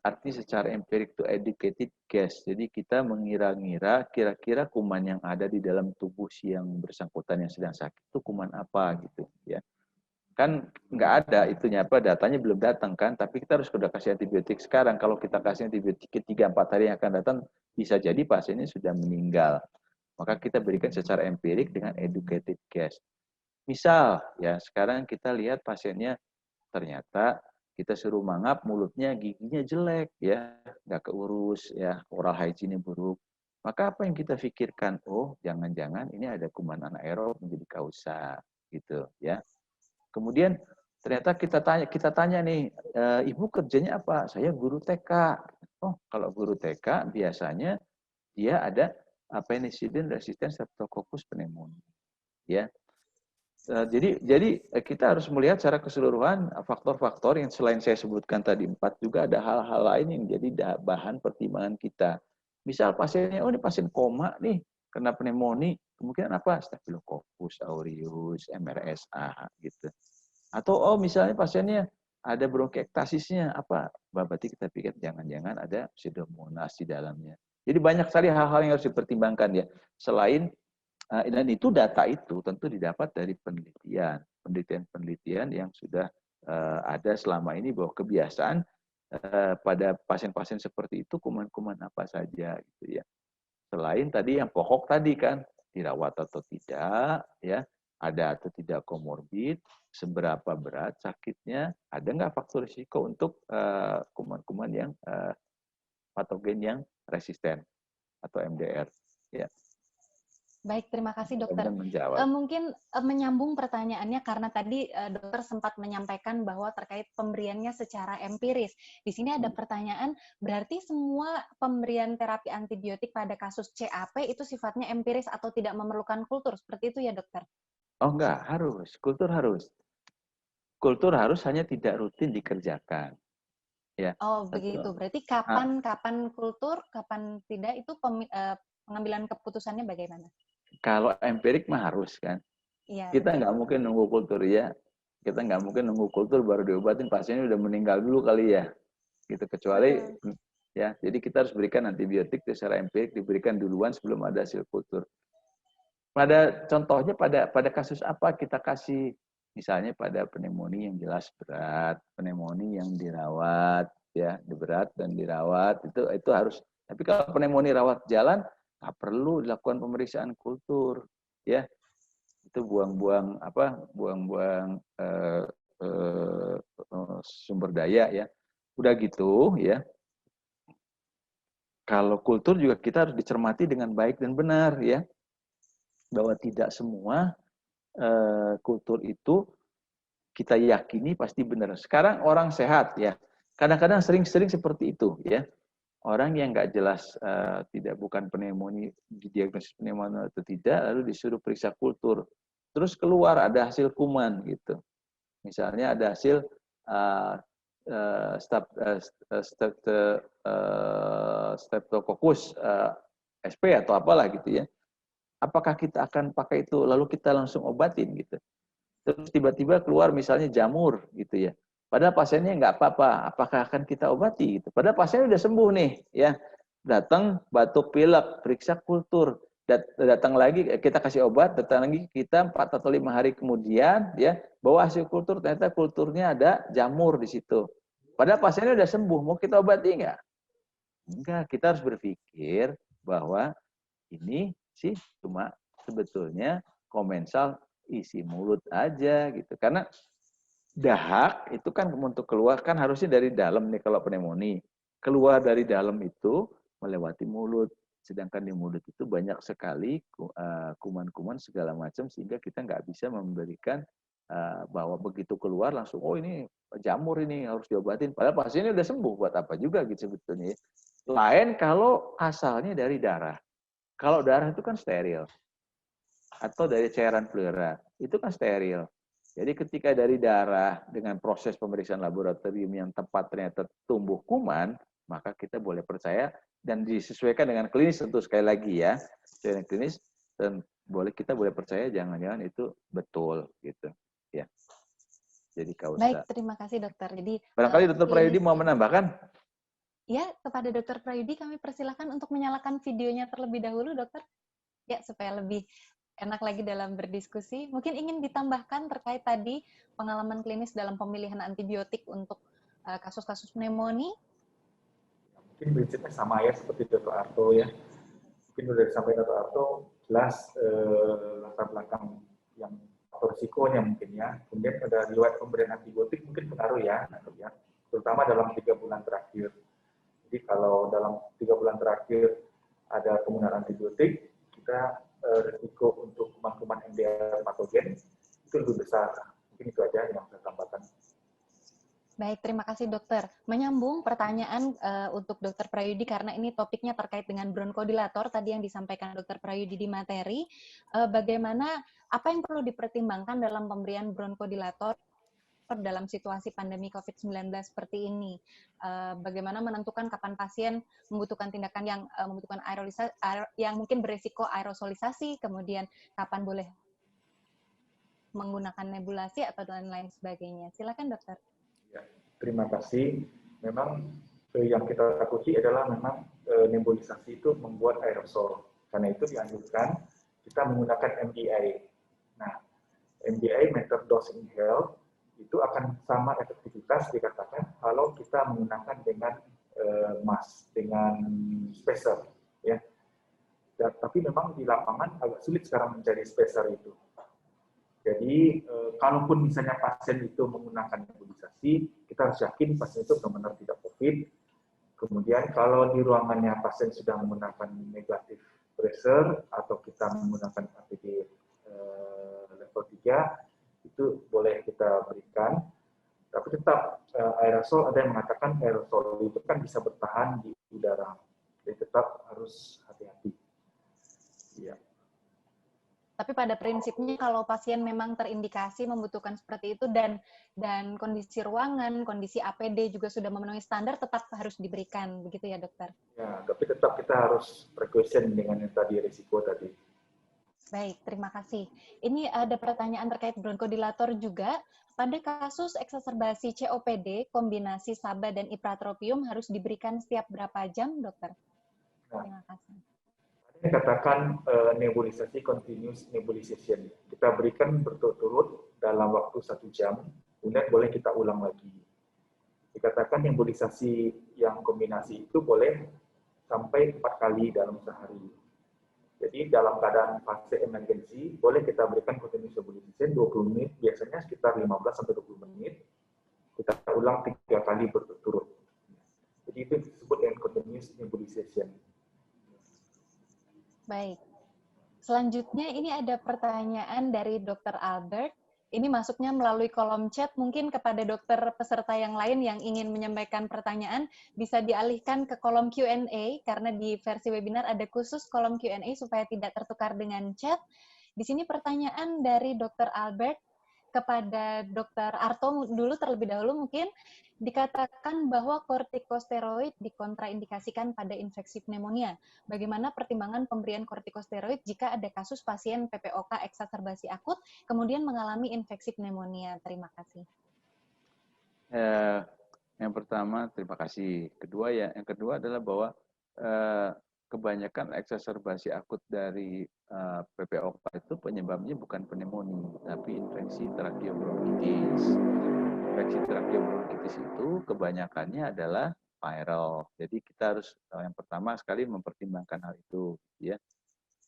B: Artinya secara empirik itu educated guess. Jadi kita mengira-ngira kira-kira kuman yang ada di dalam tubuh si yang bersangkutan yang sedang sakit itu kuman apa gitu ya. Kan nggak ada itunya apa, datanya belum datang kan, tapi kita harus sudah kasih antibiotik sekarang. Kalau kita kasih antibiotik 3-4 hari yang akan datang, bisa jadi pasiennya sudah meninggal. Maka kita berikan secara empirik dengan educated guess. Misal ya sekarang kita lihat pasiennya ternyata kita suruh mangap, mulutnya, giginya jelek, ya, nggak keurus, ya, oral hygiene buruk. Maka apa yang kita pikirkan? Oh, jangan-jangan ini ada kuman anaerob menjadi kausa, gitu, ya. Kemudian ternyata kita tanya nih, ibu kerjanya apa? Saya guru TK. Oh, kalau guru TK biasanya dia ada penicillin resistant Streptococcus pneumoniae, ya. Jadi kita harus melihat secara keseluruhan faktor-faktor yang selain saya sebutkan tadi 4 juga ada hal-hal lain yang jadi bahan pertimbangan kita. Misal pasiennya, oh ini pasien koma nih, kena pneumonia, kemungkinan apa? Staphylococcus aureus, MRSA gitu. Atau oh misalnya pasiennya ada bronkiektasisnya, apa? Berarti kita pikir jangan-jangan ada pseudomonas di dalamnya. Jadi banyak sekali hal-hal yang harus dipertimbangkan ya. Selain dan itu data itu tentu didapat dari penelitian yang sudah ada selama ini bahwa kebiasaan pada pasien-pasien seperti itu kuman-kuman apa saja gitu ya. Selain tadi yang pokok tadi kan dirawat atau tidak ya, ada atau tidak komorbid, seberapa berat sakitnya, ada nggak faktor risiko untuk kuman-kuman yang patogen yang resisten atau MDR ya.
A: Baik, terima kasih dokter.
B: Menjawab.
A: Mungkin menyambung pertanyaannya karena tadi dokter sempat menyampaikan bahwa terkait pemberiannya secara empiris. Di sini ada pertanyaan, berarti semua pemberian terapi antibiotik pada kasus CAP itu sifatnya empiris atau tidak memerlukan kultur? Seperti itu ya dokter?
B: Oh enggak, harus. Kultur harus. Kultur harus hanya tidak rutin dikerjakan. Ya.
A: Oh begitu. Berarti kapan kultur, kapan tidak itu pengambilan keputusannya bagaimana?
B: Kalau empirik mah harus kan.
A: Iya,
B: Kita
A: betul.
B: nggak mungkin nunggu kultur ya. Kita nggak mungkin nunggu kultur baru diobatin, pasiennya udah meninggal dulu kali ya. Gitu, kecuali
A: Betul.
B: ya. Jadi kita harus berikan antibiotik secara empirik, diberikan duluan sebelum ada hasil kultur. Pada contohnya pada kasus apa kita kasih, misalnya pada pneumonia yang jelas berat, pneumonia yang dirawat ya, berat dan dirawat itu harus. Tapi kalau pneumonia rawat jalan nggak perlu dilakukan pemeriksaan kultur ya. Itu buang-buang sumber daya ya. Udah gitu ya. Kalau kultur juga kita harus dicermati dengan baik dan benar ya. Bahwa tidak semua kultur itu kita yakini pasti benar. Sekarang orang sehat ya. Kadang-kadang sering-sering seperti itu ya. Orang yang nggak jelas bukan pneumonia, didiagnosis pneumonia atau tidak, lalu disuruh periksa kultur. Terus keluar ada hasil kuman gitu. Misalnya ada hasil Streptococcus SP atau apalah gitu ya. Apakah kita akan pakai itu lalu kita langsung obatin gitu? Terus tiba-tiba keluar misalnya jamur gitu ya. Padahal pasiennya nggak apa-apa, apakah akan kita obati gitu? Padahal pasiennya udah sembuh nih ya. Datang batuk pilek, periksa kultur, datang lagi kita kasih obat, datang lagi kita 4 atau 5 hari kemudian ya, bawa hasil kultur, ternyata kulturnya ada jamur di situ. Padahal pasiennya udah sembuh, mau kita obati nggak? Enggak, kita harus berpikir bahwa ini sih cuma sebetulnya komensal isi mulut aja gitu. Karena dahak itu kan untuk keluar kan harusnya dari dalam nih kalau pneumonia. Keluar dari dalam itu melewati mulut. Sedangkan di mulut itu banyak sekali kuman-kuman segala macam sehingga kita nggak bisa memberikan bahwa begitu keluar langsung oh ini jamur ini harus diobatin. Padahal pasiennya udah sembuh, buat apa juga gitu sebetulnya. Lain kalau asalnya dari darah. Kalau darah itu kan steril. Atau dari cairan pleura, itu kan steril. Jadi ketika dari darah dengan proses pemeriksaan laboratorium yang tepat ternyata tumbuh kuman, maka kita boleh percaya dan disesuaikan dengan klinis tentu sekali lagi ya. Dengan klinis dan kita boleh percaya jangan-jangan itu betul gitu. Ya. Jadi kausa.
A: Baik, terima kasih dokter. Jadi
B: barangkali Dr. Prayudi mau menambahkan?
A: Ya, kepada Dr. Prayudi kami persilahkan untuk menyalakan videonya terlebih dahulu, dokter. Ya, supaya lebih enak lagi dalam berdiskusi. Mungkin ingin ditambahkan terkait tadi pengalaman klinis dalam pemilihan antibiotik untuk kasus-kasus pneumonia?
C: Mungkin prinsipnya sama ya seperti Dr. Arto ya. Mungkin sudah disampaikan Dr. Arto, jelas latar belakang yang risikonya mungkin ya. Kemudian ada riwayat pemberian antibiotik mungkin pengaruh ya, terutama dalam 3 bulan terakhir. Jadi kalau dalam 3 bulan terakhir ada penggunaan antibiotik, kita risiko untuk kuman-kuman MDR patogen itu lebih besar. Mungkin itu aja yang saya tambahkan.
A: Baik, terima kasih dokter. Menyambung pertanyaan untuk Dr. Prayudi karena ini topiknya terkait dengan bronkodilator tadi yang disampaikan Dr. Prayudi di materi. Bagaimana apa yang perlu dipertimbangkan dalam pemberian bronkodilator dalam situasi pandemi COVID-19 seperti ini? Bagaimana menentukan kapan pasien membutuhkan tindakan yang membutuhkan yang mungkin berisiko aerosolisasi, kemudian kapan boleh menggunakan nebulasi atau lain-lain sebagainya. Silakan dokter.
C: Ya, terima kasih. Memang yang kita takuti adalah memang nebulisasi itu membuat aerosol. Karena itu dianjurkan kita menggunakan MDI. Nah, MDI, metered dose inhaled, itu akan sama efektivitas dikatakan kalau kita menggunakan dengan mask, dengan spacer, ya. Dan, tapi memang di lapangan agak sulit sekarang mencari spacer itu. Jadi, kalaupun misalnya pasien itu menggunakan nebulisasi, kita harus yakin pasien itu benar-benar tidak COVID. Kemudian kalau di ruangannya pasien sudah menggunakan negatif pressure atau kita menggunakan APD level 3, itu boleh kita berikan, tapi tetap aerosol, ada yang mengatakan aerosol itu kan bisa bertahan di udara, jadi tetap harus hati-hati. Ya.
A: Tapi pada prinsipnya kalau pasien memang terindikasi membutuhkan seperti itu dan kondisi ruangan, kondisi APD juga sudah memenuhi standar, tetap harus diberikan, begitu ya dokter?
C: Ya, tapi tetap kita harus precaution dengan yang tadi risiko tadi.
A: Baik, terima kasih. Ini ada pertanyaan terkait bronkodilator juga. Pada kasus eksaserbasi COPD, kombinasi SABA dan ipratropium harus diberikan setiap berapa jam, dokter? Terima kasih.
C: Dikatakan nebulisasi continuous nebulization. Kita berikan berturut-turut dalam waktu 1 jam, kemudian boleh kita ulang lagi. Dikatakan nebulisasi yang kombinasi itu boleh sampai 4 kali dalam sehari. Jadi dalam keadaan fase emergency, boleh kita berikan continuous nebulization 20 menit, biasanya sekitar 15-20 menit. Kita ulang 3 kali berturut-turut. Jadi itu disebut dengan continuous nebulization.
A: Baik. Selanjutnya ini ada pertanyaan dari Dr. Albert. Ini masuknya melalui kolom chat, mungkin kepada dokter peserta yang lain yang ingin menyampaikan pertanyaan, bisa dialihkan ke kolom Q&A, karena di versi webinar ada khusus kolom Q&A supaya tidak tertukar dengan chat. Di sini pertanyaan dari Dr. Albert kepada Dr. Arto dulu terlebih dahulu mungkin, dikatakan bahwa kortikosteroid dikontraindikasikan pada infeksi pneumonia. Bagaimana pertimbangan pemberian kortikosteroid jika ada kasus pasien PPOK eksaserbasi akut kemudian mengalami infeksi pneumonia? Terima kasih.
B: Yang pertama, terima kasih. Yang kedua adalah bahwa kebanyakan eksaserbasi akut dari PPOK itu penyebabnya bukan pneumonia, tapi infeksi tracheobronkitis. Infeksi tracheobronkitis itu kebanyakannya adalah viral. Jadi kita harus yang pertama sekali mempertimbangkan hal itu, ya.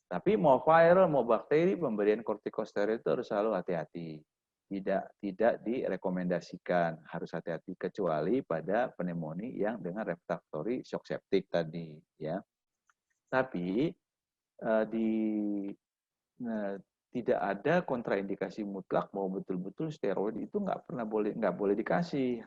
B: Tapi mau viral, mau bakteri, pemberian kortikosteroid itu harus selalu hati-hati. Tidak direkomendasikan, harus hati-hati kecuali pada pneumonia yang dengan refractory shock septic tadi, ya. Tapi tidak ada kontraindikasi mutlak bahwa betul-betul steroid itu nggak boleh dikasih,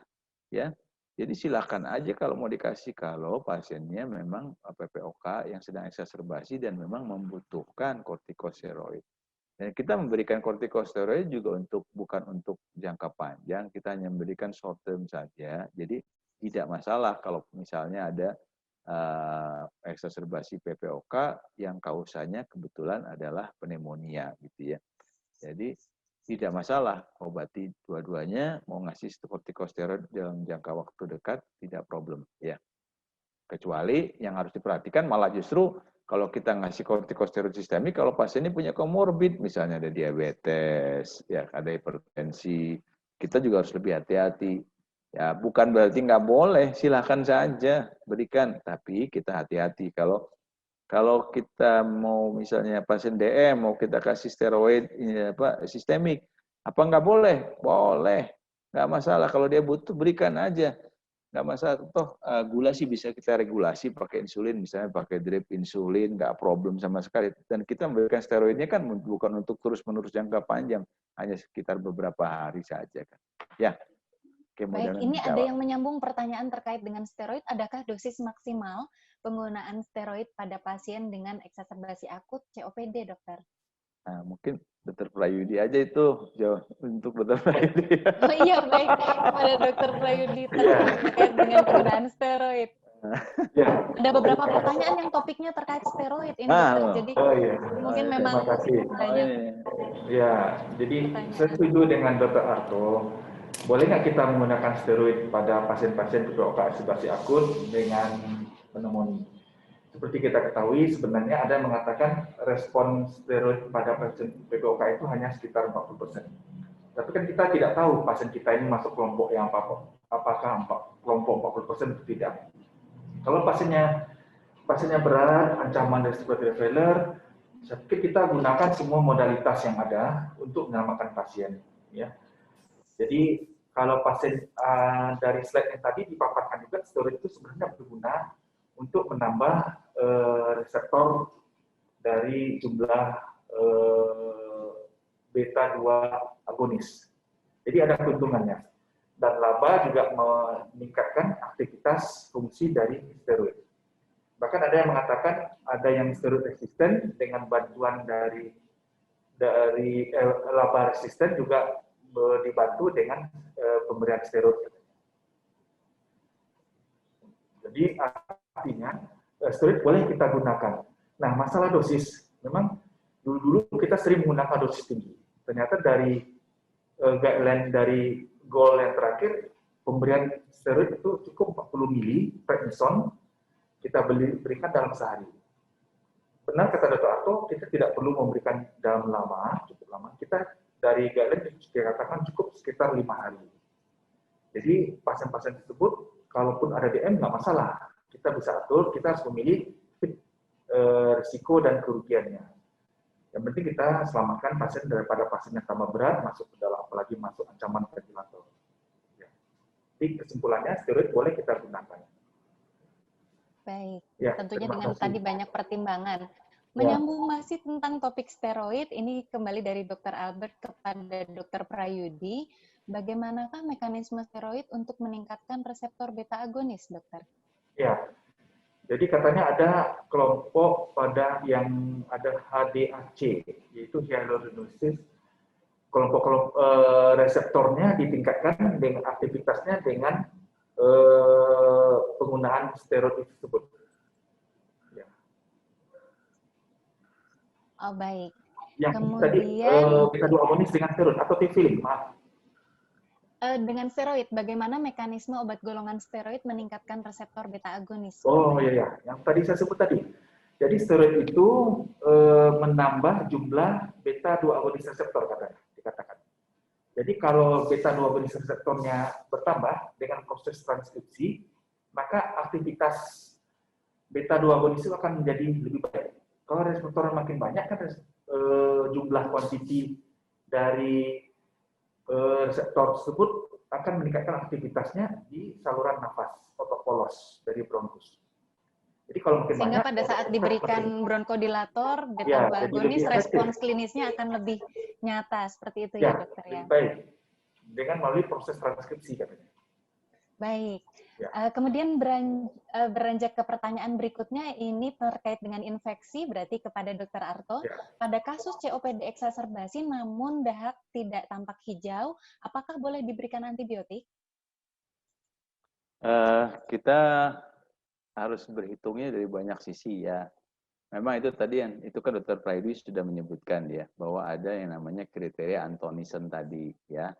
B: ya. Jadi silakan aja kalau mau dikasih kalau pasiennya memang PPOK yang sedang eksaserbasi dan memang membutuhkan kortikosteroid. Dan kita memberikan kortikosteroid juga bukan untuk jangka panjang, kita hanya memberikan short term saja. Jadi tidak masalah kalau misalnya ada eksaserbasi PPOK yang kausanya kebetulan adalah pneumonia gitu ya. Jadi tidak masalah obati dua-duanya, mau ngasih kortikosteroid dalam jangka waktu dekat tidak problem ya. Kecuali yang harus diperhatikan malah justru kalau kita ngasih kortikosteroid sistemik kalau pasiennya punya komorbid, misalnya ada diabetes, ya ada hipertensi, kita juga harus lebih hati-hati. Ya, bukan berarti nggak boleh, silakan saja berikan, tapi kita hati-hati kalau kita mau misalnya pasien DM mau kita kasih steroid sistemik, apa nggak boleh? Boleh, nggak masalah. Kalau dia butuh berikan aja, nggak masalah. Toh gula sih bisa kita regulasi pakai insulin, misalnya pakai drip insulin, nggak problem sama sekali. Dan kita memberikan steroidnya kan bukan untuk terus-menerus jangka panjang, hanya sekitar beberapa hari saja kan. Ya.
A: Baik, ini ada yang menyambung pertanyaan terkait dengan steroid. Adakah dosis maksimal penggunaan steroid pada pasien dengan eksaserbasi akut COPD, dokter?
B: Nah, mungkin Dr. Prayudi aja itu jawab untuk Dr. Prayudi.
A: Oh iya, baik. Kepada Dr. Prayudi terkait dengan penggunaan steroid. Ya. Ada beberapa pertanyaan yang topiknya terkait steroid ini, dokter. Jadi mungkin memang banyak.
C: Ya, jadi saya setuju dengan Dr. Arto. Boleh nggak kita menggunakan steroid pada pasien-pasien PPOK eksaserbasi akut dengan pneumonia? Seperti kita ketahui, sebenarnya ada yang mengatakan respon steroid pada pasien PPOK itu hanya sekitar 40%. Tapi kan kita tidak tahu pasien kita ini masuk kelompok yang apakah kelompok 40% atau tidak. Kalau pasiennya berat, ancaman respiratory failure, saya pikir kita gunakan semua modalitas yang ada untuk menyelamatkan pasien. Ya. Jadi kalau pasien dari slide yang tadi dipaparkan juga, steroid itu sebenarnya berguna untuk menambah reseptor dari jumlah beta-2 agonis. Jadi ada keuntungannya. Dan LABA juga meningkatkan aktivitas fungsi dari steroid. Bahkan ada yang mengatakan ada yang steroid resisten dengan bantuan dari LABA resisten juga dibantu dengan pemberian steroid. Jadi artinya steroid boleh kita gunakan. Nah, masalah dosis, memang dulu kita sering menggunakan dosis tinggi. Ternyata dari guideline dari goal yang terakhir, pemberian steroid itu cukup 40 mili prednison kita berikan dalam sehari. Benar kata Dr. Arto, kita tidak perlu memberikan dalam cukup lama. Kita dari guideline dikatakan cukup sekitar 5 hari. Jadi pasien-pasien tersebut, kalaupun ada DM nggak masalah. Kita bisa atur, kita harus memilih risiko dan kerugiannya. Yang penting kita selamatkan pasien daripada pasien yang tambah berat, masuk ke dalam, apalagi masuk ancaman ventilator. Ya. Jadi kesimpulannya, steroid boleh kita gunakan.
A: Baik,
C: ya,
A: tentunya dengan
C: kasih.
A: Tadi banyak pertimbangan. Menyambung masih tentang topik steroid, ini kembali dari Dr. Albert kepada Dr. Prayudi. Bagaimanakah mekanisme steroid untuk meningkatkan reseptor beta agonis, dokter?
C: Ya, jadi katanya ada kelompok pada yang ada HDAC, yaitu hyaluronisis. Kelompok reseptornya ditingkatkan dengan aktivitasnya dengan penggunaan steroid tersebut. Ya.
A: Oh baik.
C: Yang
A: kemudian
C: tadi beta-2 agonis dengan steroid atau tifilin, maaf.
A: Dengan steroid, bagaimana mekanisme obat golongan steroid meningkatkan reseptor beta agonis?
C: Oh iya, yang tadi saya sebut tadi. Jadi steroid itu menambah jumlah beta-2 agonis reseptor dikatakan. Jadi kalau beta-2 agonis reseptornya bertambah dengan proses transkripsi, maka aktivitas beta-2 agonis itu akan menjadi lebih baik. Kalau reseptornya makin banyak kan jumlah kuantiti dari reseptor tersebut akan meningkatkan aktivitasnya di saluran nafas otot polos dari bronkus. Jadi kalau makin
A: sehingga
C: banyak,
A: pada saat diberikan bronkodilator, beta-2 agonis, respons klinisnya akan lebih nyata, seperti itu ya dokter ya?
C: Baik, dengan melalui proses transkripsi katanya.
A: Baik. Kemudian beranjak ke pertanyaan berikutnya, ini terkait dengan infeksi, berarti kepada Dr. Arto. Pada kasus COPD eksaserbasi namun dahak tidak tampak hijau, apakah boleh diberikan antibiotik?
B: Kita harus berhitungnya dari banyak sisi ya. Memang itu tadi itu kan Dr. Prayudi sudah menyebutkan ya, bahwa ada yang namanya kriteria Antonisen tadi ya.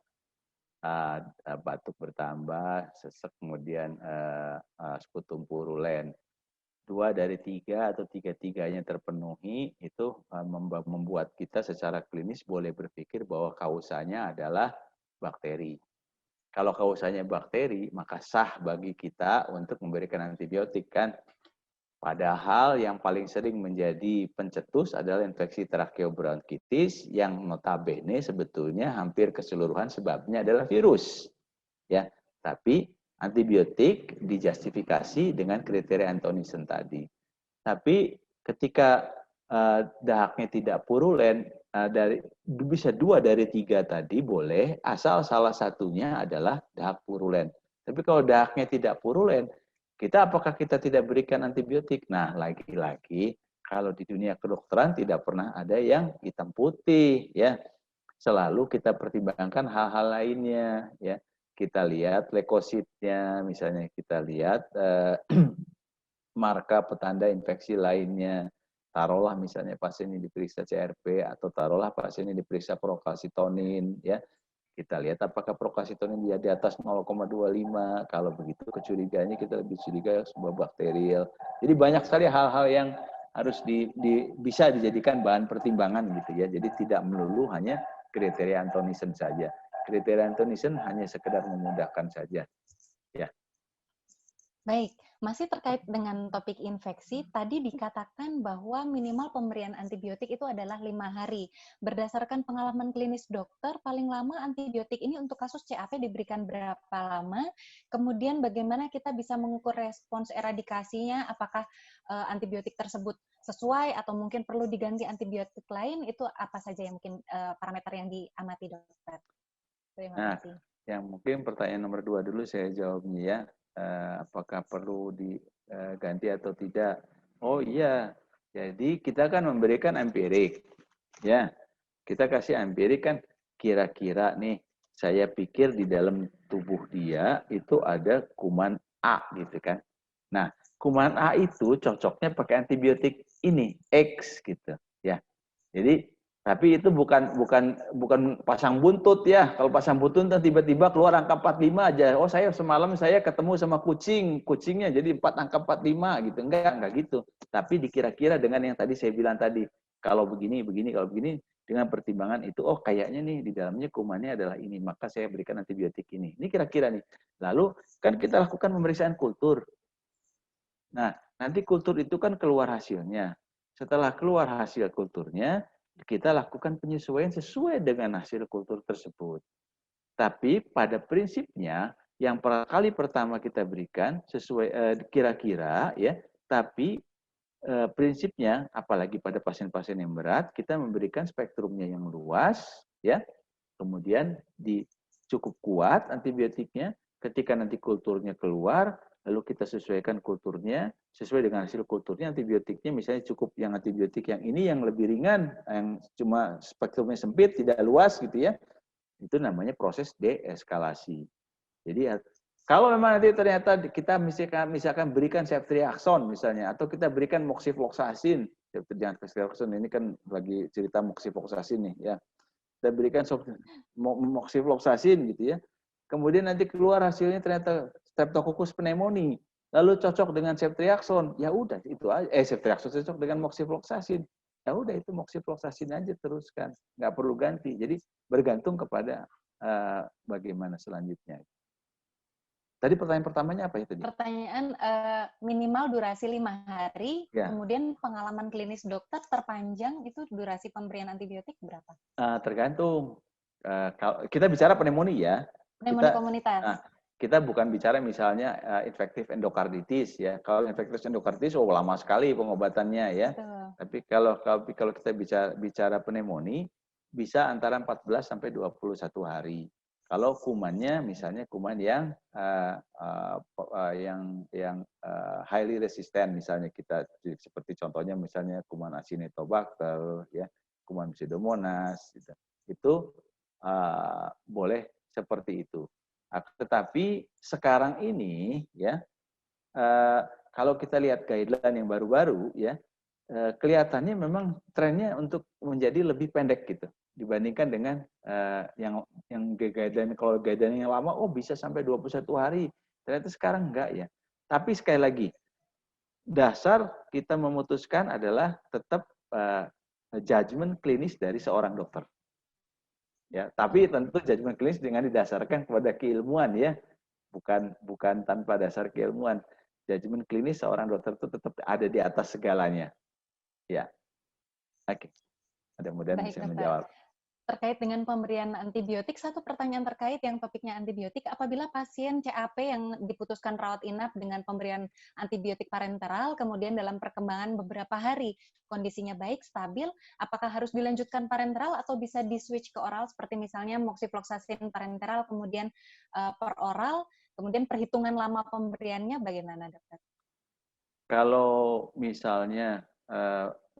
B: Batuk bertambah, sesek, kemudian sputum purulen. 2 dari 3 atau 3-3-nya terpenuhi, itu membuat kita secara klinis boleh berpikir bahwa kausanya adalah bakteri. Kalau kausanya bakteri, maka sah bagi kita untuk memberikan antibiotik kan. Padahal yang paling sering menjadi pencetus adalah infeksi tracheobronkitis yang notabene sebetulnya hampir keseluruhan sebabnya adalah virus. Ya, tapi antibiotik dijustifikasi dengan kriteria Antonisen tadi. Tapi ketika dahaknya tidak purulen, bisa 2 dari 3 tadi boleh, asal salah satunya adalah dahak purulen. Tapi kalau dahaknya tidak purulen, apakah kita tidak berikan antibiotik? Nah, lagi-lagi kalau di dunia kedokteran tidak pernah ada yang hitam putih, ya. Selalu kita pertimbangkan hal-hal lainnya, ya. Kita lihat leukositnya, misalnya kita lihat marka petanda infeksi lainnya. Taruhlah misalnya pasien ini diperiksa CRP atau taruhlah pasien ini diperiksa prokalsitonin, ya. Kita lihat apakah prokalsitonin dia di atas 0,25. Kalau begitu kecurigaannya kita lebih curiga sebuah bakterial. Jadi banyak sekali hal-hal yang harus bisa dijadikan bahan pertimbangan gitu ya. Jadi tidak melulu hanya kriteria Antonisen saja. Kriteria Antonisen hanya sekedar memudahkan saja. Ya.
A: Baik, masih terkait dengan topik infeksi, tadi dikatakan bahwa minimal pemberian antibiotik itu adalah 5 hari. Berdasarkan pengalaman klinis dokter, paling lama antibiotik ini untuk kasus CAP diberikan berapa lama? Kemudian bagaimana kita bisa mengukur respons eradikasinya? Apakah antibiotik tersebut sesuai atau mungkin perlu diganti antibiotik lain? Itu apa saja yang mungkin parameter yang diamati dokter? Terima kasih.
B: Yang mungkin pertanyaan nomor 2 dulu saya jawabnya ya. Apakah perlu diganti atau tidak? Oh iya, jadi kita kan memberikan empirik, ya. Kita kasih empirik kan kira-kira nih, saya pikir di dalam tubuh dia itu ada kuman A gitu kan. Nah, kuman A itu cocoknya pakai antibiotik ini X gitu, ya. Jadi Tapi itu bukan pasang buntut ya. Kalau pasang buntut tiba-tiba keluar angka 45 aja. Oh, semalam saya ketemu sama kucingnya jadi angka 45 gitu. Enggak gitu. Tapi dikira-kira dengan yang tadi saya bilang tadi. Kalau begini, kalau begini dengan pertimbangan itu, oh kayaknya nih di dalamnya kumannya adalah ini, maka saya berikan antibiotik ini. Ini kira-kira nih. Lalu kan kita lakukan pemeriksaan kultur. Nah, nanti kultur itu kan keluar hasilnya. Setelah keluar hasil kulturnya, kita lakukan penyesuaian sesuai dengan hasil kultur tersebut. Tapi pada prinsipnya yang kali pertama kita berikan sesuai kira-kira ya, tapi prinsipnya apalagi pada pasien-pasien yang berat kita memberikan spektrumnya yang luas ya. Kemudian cukup kuat antibiotiknya, ketika nanti kulturnya keluar lalu kita sesuaikan kulturnya, sesuai dengan hasil kulturnya antibiotiknya misalnya cukup yang antibiotik yang ini yang lebih ringan, yang cuma spektrumnya sempit, tidak luas gitu ya. Itu namanya proses deeskalasi. Jadi kalau memang nanti ternyata kita misalkan berikan ceftriaxone misalnya, atau kita berikan moxifloxacin, jangan ceftriaxone ini kan lagi cerita moxifloxacin nih ya. Kita berikan moxifloxacin gitu ya. Kemudian nanti keluar hasilnya ternyata Streptococcus pneumoniae, lalu cocok dengan ceftriaxone, ya udah itu aja. Ceftriaxone cocok dengan moxifloxacin, ya udah itu moxifloxacin aja teruskan, nggak perlu ganti. Jadi bergantung kepada bagaimana selanjutnya. Tadi pertanyaan pertamanya apa ya tadi?
A: Pertanyaan minimal durasi 5 hari,
B: ya.
A: Kemudian pengalaman klinis dokter terpanjang itu durasi pemberian antibiotik berapa?
B: Tergantung. Kita bicara pneumonia ya.
A: Pneumonia komunitas.
B: Kita bukan bicara misalnya infektif endokarditis ya. Kalau infektif endokarditis lama sekali pengobatannya ya.
A: Betul.
B: Tapi kalau kita bicara pneumonia bisa antara 14 sampai 21 hari. Kalau kumannya misalnya kuman yang highly resistant misalnya kita seperti contohnya misalnya kuman Acinetobacter ya, kuman Pseudomonas gitu. Itu boleh seperti itu. Tetapi sekarang ini ya kalau kita lihat guideline yang baru-baru ya kelihatannya memang trennya untuk menjadi lebih pendek gitu dibandingkan dengan yang guideline. Kalau guideline yang lama bisa sampai 21 hari. Ternyata sekarang enggak ya. Tapi sekali lagi dasar kita memutuskan adalah tetap judgement klinis dari seorang dokter. Ya, tapi tentu judgement klinis dengan didasarkan kepada keilmuan ya, bukan tanpa dasar keilmuan. Judgement klinis seorang dokter itu tetap ada di atas segalanya. Ya, oke. Mudah-mudahan bisa menjawab.
A: Terkait dengan pemberian antibiotik, satu pertanyaan terkait yang topiknya antibiotik, apabila pasien CAP yang diputuskan rawat inap dengan pemberian antibiotik parenteral, kemudian dalam perkembangan beberapa hari kondisinya baik, stabil, apakah harus dilanjutkan parenteral atau bisa di-switch ke oral, seperti misalnya moxifloxacin parenteral, kemudian per oral, kemudian perhitungan lama pemberiannya bagaimana, dokter?
B: Kalau misalnya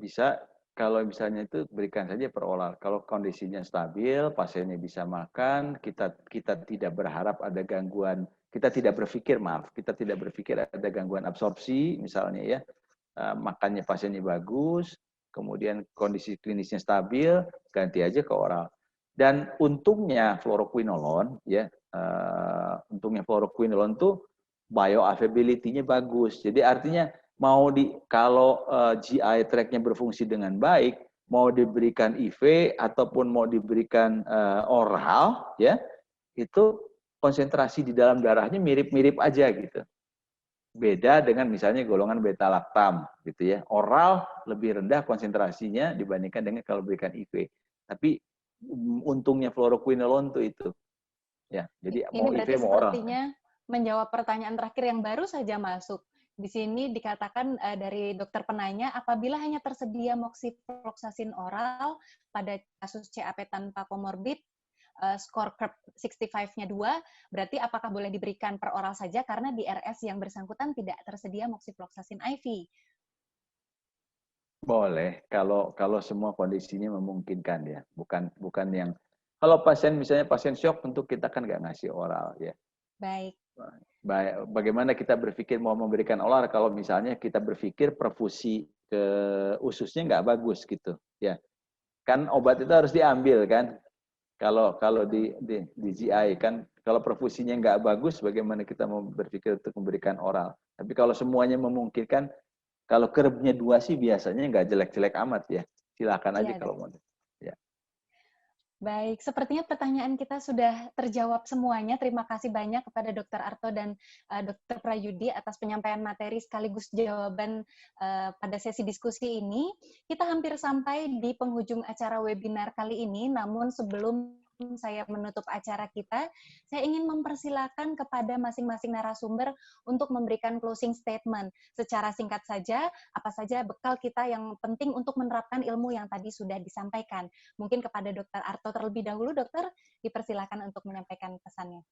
B: bisa, kalau misalnya itu berikan saja per oral. Kalau kondisinya stabil, pasiennya bisa makan, kita tidak berharap ada gangguan, kita tidak berpikir ada gangguan absorpsi misalnya ya. Makannya pasiennya bagus, kemudian kondisi klinisnya stabil, ganti aja ke oral. Dan untungnya fluoroquinolone ya, tuh bioavailability-nya bagus. Jadi artinya kalau GI tract-nya berfungsi dengan baik, mau diberikan IV ataupun mau diberikan oral ya, itu konsentrasi di dalam darahnya mirip-mirip aja gitu. Beda dengan misalnya golongan beta lactam gitu ya. Oral lebih rendah konsentrasinya dibandingkan dengan kalau berikan IV. Tapi untungnya fluoroquinolone itu. Ya, jadi
A: ini
B: mau
A: berarti
B: IV mau oral.
A: Sepertinya menjawab pertanyaan terakhir yang baru saja masuk. Di sini dikatakan dari dokter penanya, apabila hanya tersedia moxifloxacin oral pada kasus CAP tanpa komorbid, skor CRP 65-nya 2, berarti apakah boleh diberikan per oral saja karena di RS yang bersangkutan tidak tersedia moxifloxacin IV?
B: Boleh, kalau semua kondisinya memungkinkan ya, bukan yang kalau misalnya pasien shock tentu kita kan nggak ngasih oral ya.
A: Baik.
B: Bagaimana kita berpikir mau memberikan oral kalau misalnya kita berpikir perfusi ke ususnya nggak bagus gitu ya. kan obat itu harus diambil kan. Kalau di GI kan, kalau perfusinya nggak bagus, bagaimana kita mau berpikir untuk memberikan oral? Tapi kalau semuanya memungkinkan, kalau kerbnya 2 sih biasanya nggak jelek-jelek amat ya. Silakan aja kalau mau. Ya.
A: Baik, sepertinya pertanyaan kita sudah terjawab semuanya. Terima kasih banyak kepada Dr. Arto dan Dr. Prayudi atas penyampaian materi sekaligus jawaban pada sesi diskusi ini. Kita hampir sampai di penghujung acara webinar kali ini, namun sebelum saya menutup acara kita, saya ingin mempersilakan kepada masing-masing narasumber untuk memberikan closing statement. Secara singkat saja, apa saja bekal kita yang penting untuk menerapkan ilmu yang tadi sudah disampaikan. Mungkin kepada Dr. Arto terlebih dahulu, Dokter, dipersilakan untuk menyampaikan pesannya.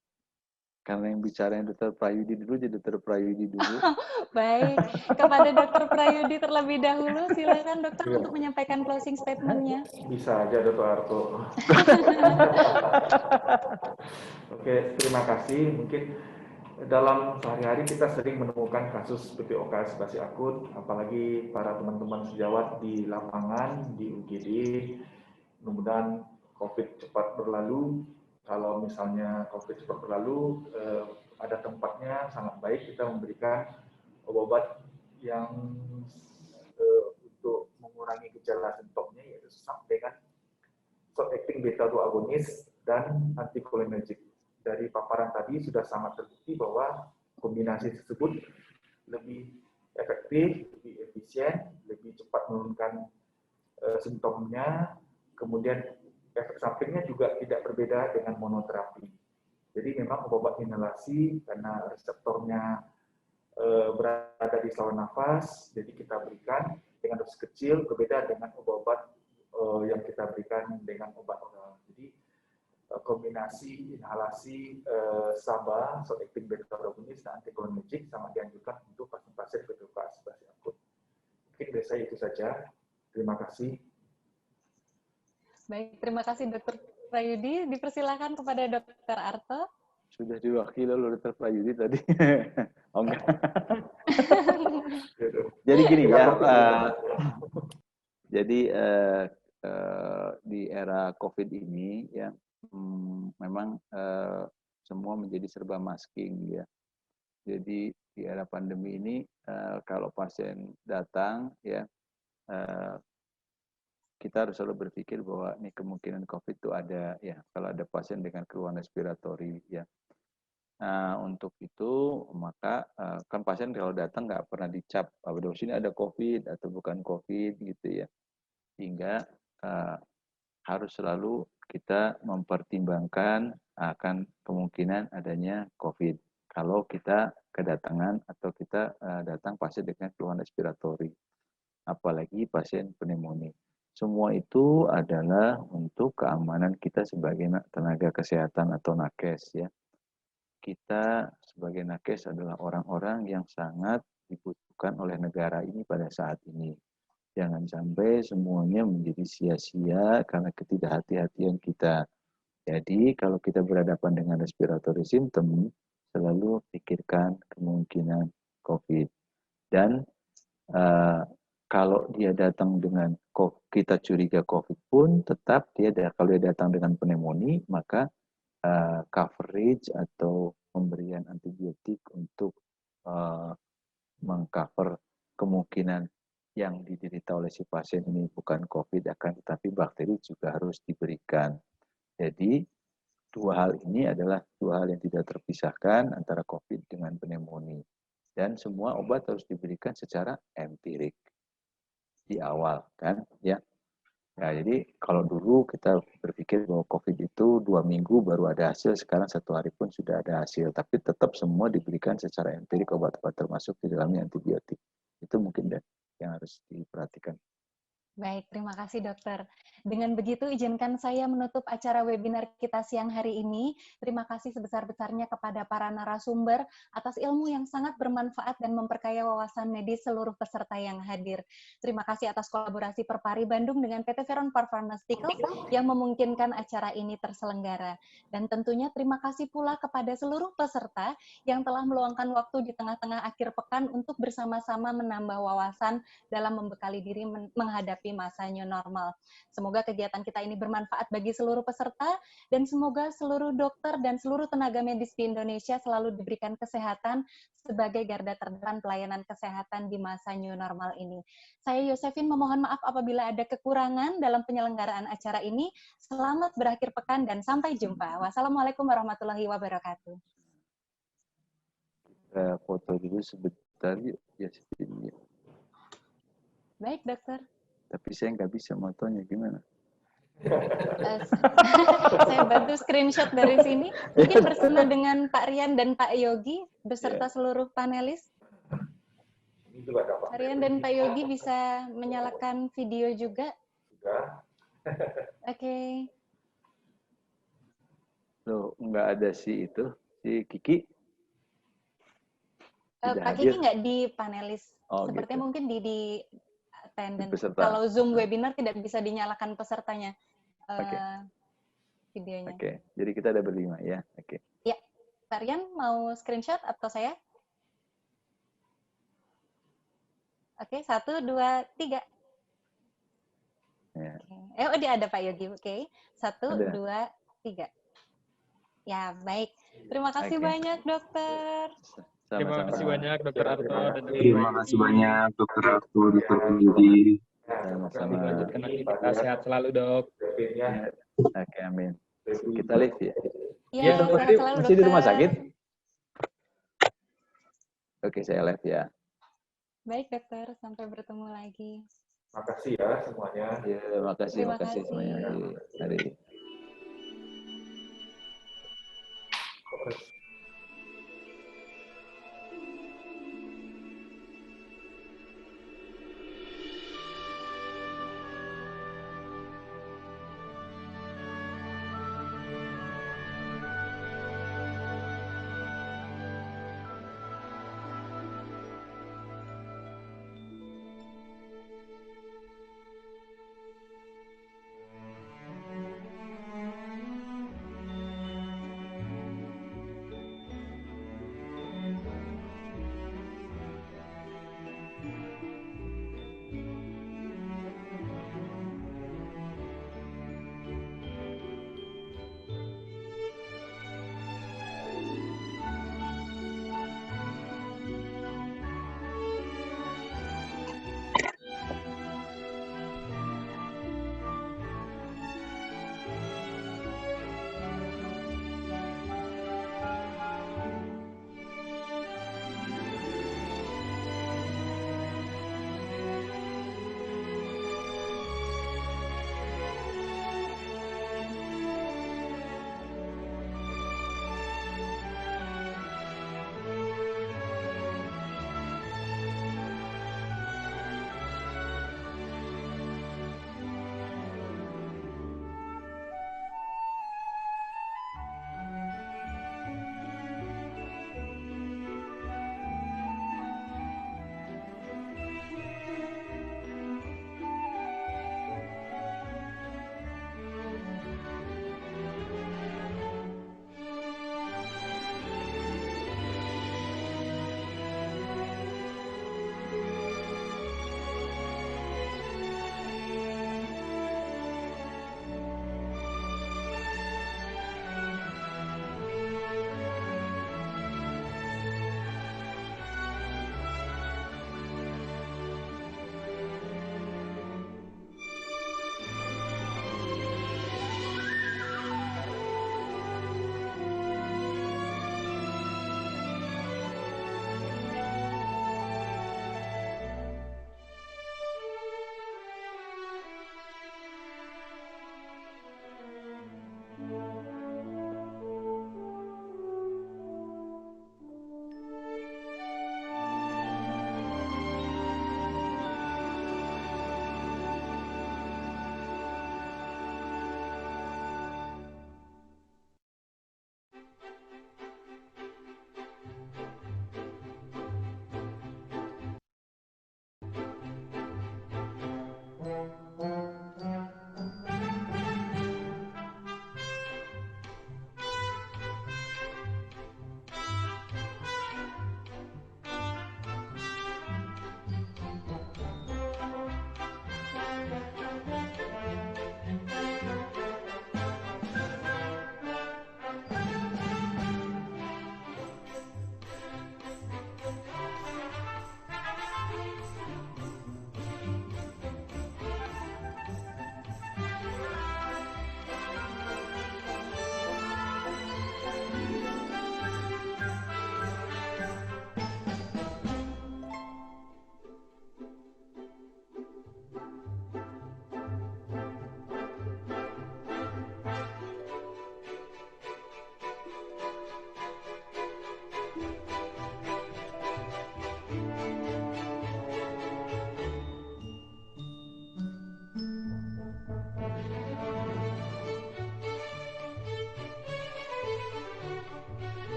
B: Karena yang bicara Dr. Prayudi dulu, jadi Dr. Prayudi dulu.
A: Baik, kepada Dr. Prayudi terlebih dahulu, silakan Dokter untuk menyampaikan closing statement-nya.
C: Bisa aja Dr. Arto. Oke, terima kasih. Mungkin dalam sehari-hari kita sering menemukan kasus PPOK aspirasi akut, apalagi para teman-teman sejawat di lapangan, di UGD. Mudah-mudahan COVID cepat berlalu. Kalau misalnya COVID cepat berlalu, ada tempatnya sangat baik kita memberikan obat yang untuk mengurangi gejala simptomnya, yaitu sampai dengan short-acting beta-2 agonis dan anticholinergic. Dari paparan tadi sudah sangat terbukti bahwa kombinasi tersebut lebih efektif, lebih efisien, lebih cepat menurunkan simptomnya, kemudian efek sampingnya juga tidak berbeda dengan monoterapi. Jadi memang obat inhalasi karena reseptornya berada di saluran nafas, jadi kita berikan dengan dosis kecil, berbeda dengan obat-obat yang kita berikan dengan obat oral. Jadi kombinasi inhalasi SABA, short-acting beta-2 agonis dan anticholinergic sangat dianjurkan untuk pasien-pasien PPOK aspirasi akut. Mungkin dari saya itu saja. Terima kasih.
A: Baik, terima kasih Dr. Prayudi. Dipersilakan kepada Dr. Arto.
B: Sudah diwakili oleh Dr. Prayudi tadi. Oh enggak. Jadi gini ya, jadi di era COVID ini ya, memang semua menjadi serba masking ya. Jadi di era pandemi ini kalau pasien datang ya, kita harus selalu berpikir bahwa nih kemungkinan COVID itu ada ya, kalau ada pasien dengan keluhan respiratori ya. Nah, untuk itu maka kan pasien kalau datang nggak pernah dicap pada sini ada COVID atau bukan COVID gitu ya. Sehingga harus selalu kita mempertimbangkan akan kemungkinan adanya COVID. Kalau kita kedatangan atau kita datang pasien dengan keluhan respiratori, apalagi pasien pneumonia. Semua itu adalah untuk keamanan kita sebagai tenaga kesehatan atau nakes ya. Kita sebagai nakes adalah orang-orang yang sangat dibutuhkan oleh negara ini pada saat ini. Jangan sampai semuanya menjadi sia-sia karena ketidakhati-hatian kita. Jadi kalau kita berhadapan dengan respiratory symptom, selalu pikirkan kemungkinan COVID. Dan kalau dia datang dengan kita curiga COVID pun, tetap kalau dia datang dengan pneumonia, maka coverage atau pemberian antibiotik untuk mengcover kemungkinan yang diderita oleh si pasien ini bukan COVID akan tetapi bakteri juga harus diberikan. Jadi dua hal ini adalah dua hal yang tidak terpisahkan antara COVID dengan pneumonia. Dan semua obat harus diberikan secara empirik di awal kan ya. Nah, jadi kalau dulu kita berpikir bahwa COVID itu 2 minggu baru ada hasil, sekarang 1 hari pun sudah ada hasil. Tapi tetap semua diberikan secara empirik obat-obat termasuk di dalamnya antibiotik. Itu mungkin yang harus diperhatikan.
A: Baik, terima kasih dokter. Dengan begitu, izinkan saya menutup acara webinar kita siang hari ini. Terima kasih sebesar-besarnya kepada para narasumber atas ilmu yang sangat bermanfaat dan memperkaya wawasan medis seluruh peserta yang hadir. Terima kasih atas kolaborasi Perpari Bandung dengan PT Veron Pharmaceuticals yang memungkinkan acara ini terselenggara. Dan tentunya terima kasih pula kepada seluruh peserta yang telah meluangkan waktu di tengah-tengah akhir pekan untuk bersama-sama menambah wawasan dalam membekali diri menghadapi menghadapi masa new normal. Semoga kegiatan kita ini bermanfaat bagi seluruh peserta, dan semoga seluruh dokter dan seluruh tenaga medis di Indonesia selalu diberikan kesehatan sebagai garda terdepan pelayanan kesehatan di masa new normal ini. Saya Yosefin memohon maaf apabila ada kekurangan dalam penyelenggaraan acara ini. Selamat berakhir pekan dan sampai jumpa. Wassalamualaikum warahmatullahi wabarakatuh.
B: Kita foto dulu sebentar yuk, Yasmin.
A: Baik, dokter.
B: Tapi saya nggak bisa motonya, gimana?
A: Saya bantu screenshot dari sini. Mungkin bersama dengan Pak Rian dan Pak Yogi, beserta seluruh panelis. Pak Rian dan Pak Yogi bisa menyalakan video juga. Oke.
B: Loh, nggak ada si Kiki.
A: Pak Kiki nggak di panelis.
B: Oh,
A: Sepertinya
B: gitu.
A: mungkin di attendance.
B: Peserta.
A: Kalau Zoom webinar tidak bisa dinyalakan pesertanya videonya.
B: Oke, jadi kita ada berlima ya. Oke.
A: Ya, Pak Rian mau screenshot atau saya? Oke, 1, 2, 3.
B: Ya.
A: Oke. Dia ada Pak Yogi. Oke, 1,
B: Ada.
A: 2, 3. Ya, baik. Terima kasih banyak, dokter.
D: Terima kasih banyak, Dokter Arto dan Dokter
E: Terima kasih banyak, Dokter Arto, Dokter Yudi.
B: Sama-sama.
D: Lanjutkan aktivitas, sehat selalu, Dok.
B: Ya. Oke, amin. Kita live ya.
A: Iya, sehat selalu,
B: Masih di rumah
A: dokter.
B: sakit? Oke, saya live ya.
A: Baik, dokter. Sampai bertemu lagi.
C: Makasih ya semuanya.
B: Ya, makasih
A: Terima kasih.
B: semuanya. Mari.